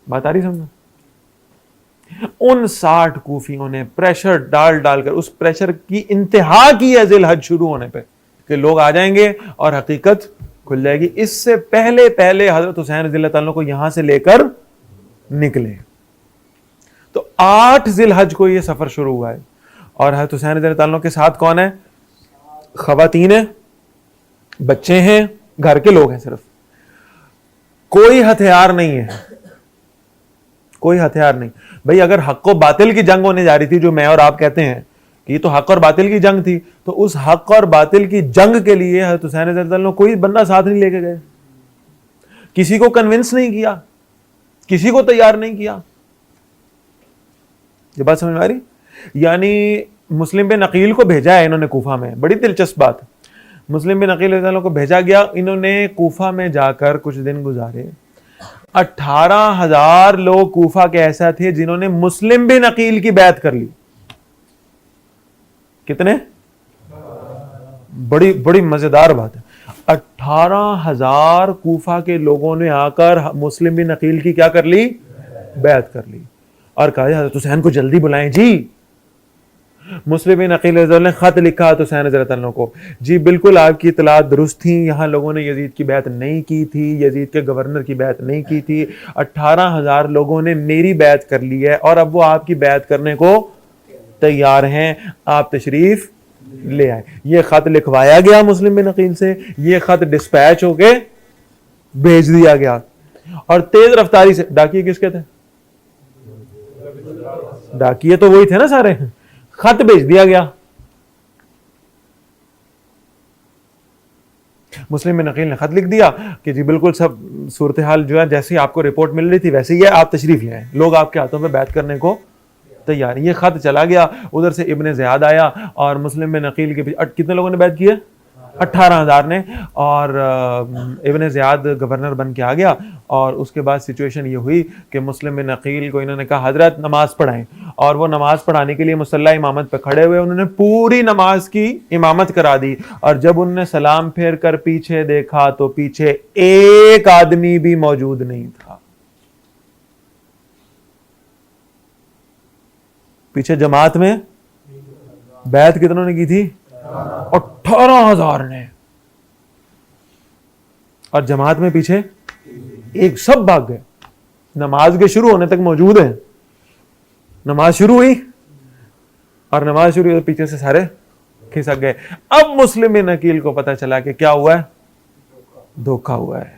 بات آ رہی سمجھ؟ ان 60 کوفیوں نے پریشر ڈال کر اس پریشر کی انتہا کی ہے ذی الحج شروع ہونے پہ کہ لوگ آ جائیں گے اور حقیقت کھل جائے گی. اس سے پہلے حضرت حسین رضی اللہ تعالیٰ کو یہاں سے لے کر نکلے. تو 8 ذی الحج کو یہ سفر شروع ہوا ہے, اور حضرت حسین رضی اللہ تعالیٰ کے ساتھ کون ہے؟ خواتین ہیں, بچے ہیں, گھر کے لوگ ہیں, صرف کوئی ہتھیار نہیں ہے, کوئی ہتھیار نہیں. بھئی اگر حق و باطل کی جنگ ہونے جا رہی تھی, جو میں اور آپ کہتے ہیں کہ یہ تو حق اور باطل کی جنگ تھی, تو اس حق اور باطل کی جنگ کے لیے حضرت حسین رضی اللہ عنہ کوئی بندہ ساتھ نہیں لے کے گئے, کسی کو کنونس نہیں کیا, کسی کو تیار نہیں کیا. یہ بات سمجھ میں آ رہی؟ یعنی مسلم بن عقیل کو بھیجا ہے انہوں نے کوفہ میں, بڑی دلچسپ بات. مسلم بن عقیل رضی اللہ عنہ کو بھیجا گیا, انہوں نے کوفہ میں جا کر کچھ دن گزارے. 18,000 لوگ کوفہ کے ایسا تھے جنہوں نے مسلم بن عقیل کی بیعت کر لی. کتنے؟ بڑی مزیدار بات ہے. 18,000 کوفہ کے لوگوں نے آ کر مسلم بن عقیل کی کیا کر لی؟ بیعت کر لی, اور کہا حضرت حسین کو جلدی بلائیں جی. مسلم بن عقیل رضی اللہ عنہ نے خط لکھا حضرت حسین رضی اللہ عنہ کو, جی بالکل آپ کی اطلاعات درست تھیں, یہاں لوگوں نے یزید کی بیعت نہیں کی تھی, یزید کے گورنر کی بیعت نہیں کی تھی, 18,000 لوگوں نے میری بیعت کر لی ہے, اور اب وہ آپ کی بیعت کرنے کو تیار ہیں, آپ تشریف لے آئے. یہ خط لکھوایا گیا مسلم بن عقیل سے, یہ خط ڈسپیچ ہو کے بھیج دیا گیا, اور تیز رفتاری سے. ڈاکیے کس کے تھے؟ ڈاکیے تو وہی تھے نا سارے. خط بھیج دیا گیا. مسلم بن عقیل نے خط لکھ دیا کہ جی بالکل سب صورتحال جو ہے جیسی آپ کو رپورٹ مل رہی تھی ویسے ہی ہے, آپ تشریف لے آئیں, لوگ آپ کے ہاتھوں پہ بیعت کرنے کو تیار. یہ خط چلا گیا. ادھر سے ابن زیاد آیا اور مسلم بن عقیل کے پیچھے کتنے لوگوں نے بیعت کی ہے؟ 18,000 نے. اور ابن زیاد گورنر بن کے آ گیا. اور اس کے بعد سچویشن یہ ہوئی کہ مسلم بن عقیل کو انہوں نے کہا حضرت نماز پڑھائیں, اور وہ نماز پڑھانے کے لیے مصلی امامت پہ کھڑے ہوئے. انہوں نے پوری نماز کی امامت کرا دی, اور جب انہوں نے سلام پھیر کر پیچھے دیکھا تو پیچھے ایک آدمی بھی موجود نہیں تھا. پیچھے جماعت میں بیعت کتنوں نے کی تھی؟ 18,000 نے. اور جماعت میں پیچھے ایک, سب بھاگ گئے. نماز کے شروع ہونے تک موجود ہیں. نماز شروع ہوئی اور نماز شروع ہوئی پیچھے سے سارے کھسک گئے. اب مسلم بن عقیل کو پتا چلا کہ کیا ہوا ہے, دھوکا ہوا ہے,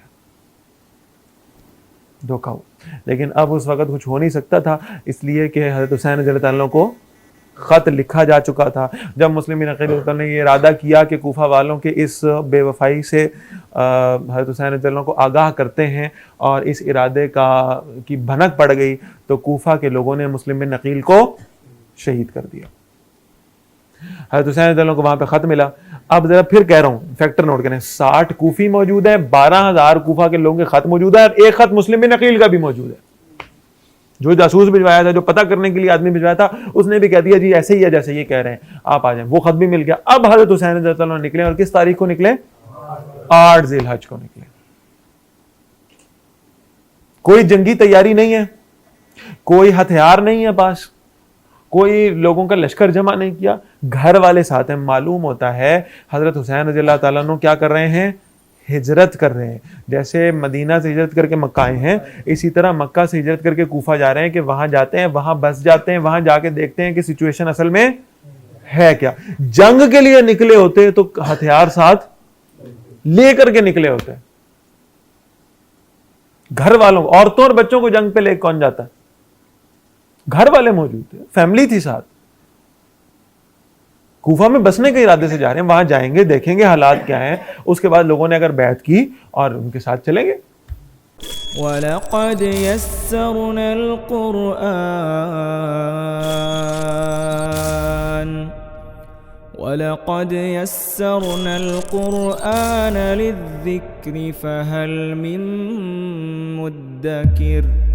دھوکا ہوا. لیکن اب اس وقت کچھ ہو نہیں سکتا تھا, اس لیے کہ حضرت حسین رضی اللہ عنہ کو خط لکھا جا چکا تھا. جب مسلم بن عقیل نے یہ ارادہ کیا کہ کوفہ والوں کے اس بے وفائی سے حضرت حسین رضی اللہ عنہ کو آگاہ کرتے ہیں, اور اس ارادے کی بھنک پڑ گئی, تو کوفہ کے لوگوں نے مسلم بن عقیل کو شہید کر دیا. حضرت حسین رضی اللہ عنہ کو وہاں پہ خط ملا. اب ذرا پھر کہہ رہا ہوں, فیکٹر نوٹ کریں, 60 کوفی موجود ہے, 12,000 کوفہ کے لوگوں کے خط موجود ہے, اور ایک خط مسلم بن عقیل کا بھی موجود ہے. جو جاسوس بھجوایا تھا, جو پتہ کرنے کے لیے آدمی بھجوایا تھا, اس نے بھی کہہ دیا جی ایسے ہی ہے جیسے یہ کہہ رہے ہیں, آپ آ جائیں. وہ خط بھی مل گیا. اب حضرت حسین رضی اللہ عنہ نکلے, اور کس تاریخ کو نکلے؟ 8 ذی الحج کو نکلے. کوئی جنگی تیاری نہیں ہے, کوئی ہتھیار نہیں ہے پاس, کوئی لوگوں کا لشکر جمع نہیں کیا, گھر والے ساتھ ہیں. معلوم ہوتا ہے حضرت حسین رضی اللہ تعالیٰ عنہ کیا کر رہے ہیں؟ ہجرت کر رہے ہیں. جیسے مدینہ سے ہجرت کر کے مکہ آئے ہیں, اسی طرح مکہ سے ہجرت کر کے کوفہ جا رہے ہیں, کہ وہاں جاتے ہیں, وہاں بس جاتے ہیں, وہاں جا کے دیکھتے ہیں کہ سچویشن اصل میں ہے کیا. جنگ کے لیے نکلے ہوتے تو ہتھیار ساتھ لے کر کے نکلے ہوتے. گھر والوں, عورتوں اور بچوں کو جنگ پہ لے کون جاتا ہے؟ گھر والے موجود تھے, فیملی تھی ساتھ. کوفہ میں بسنے کے ارادے سے جا رہے ہیں, وہاں جائیں گے, دیکھیں گے حالات کیا ہیں, اس کے بعد لوگوں نے اگر بیعت کی اور ان کے ساتھ چلیں گے. وَلَقَدْ يَسَّرْنَا الْقُرْآنَ لِلذِّكْرِ فَهَلْ مِن مُّدَّكِرٍ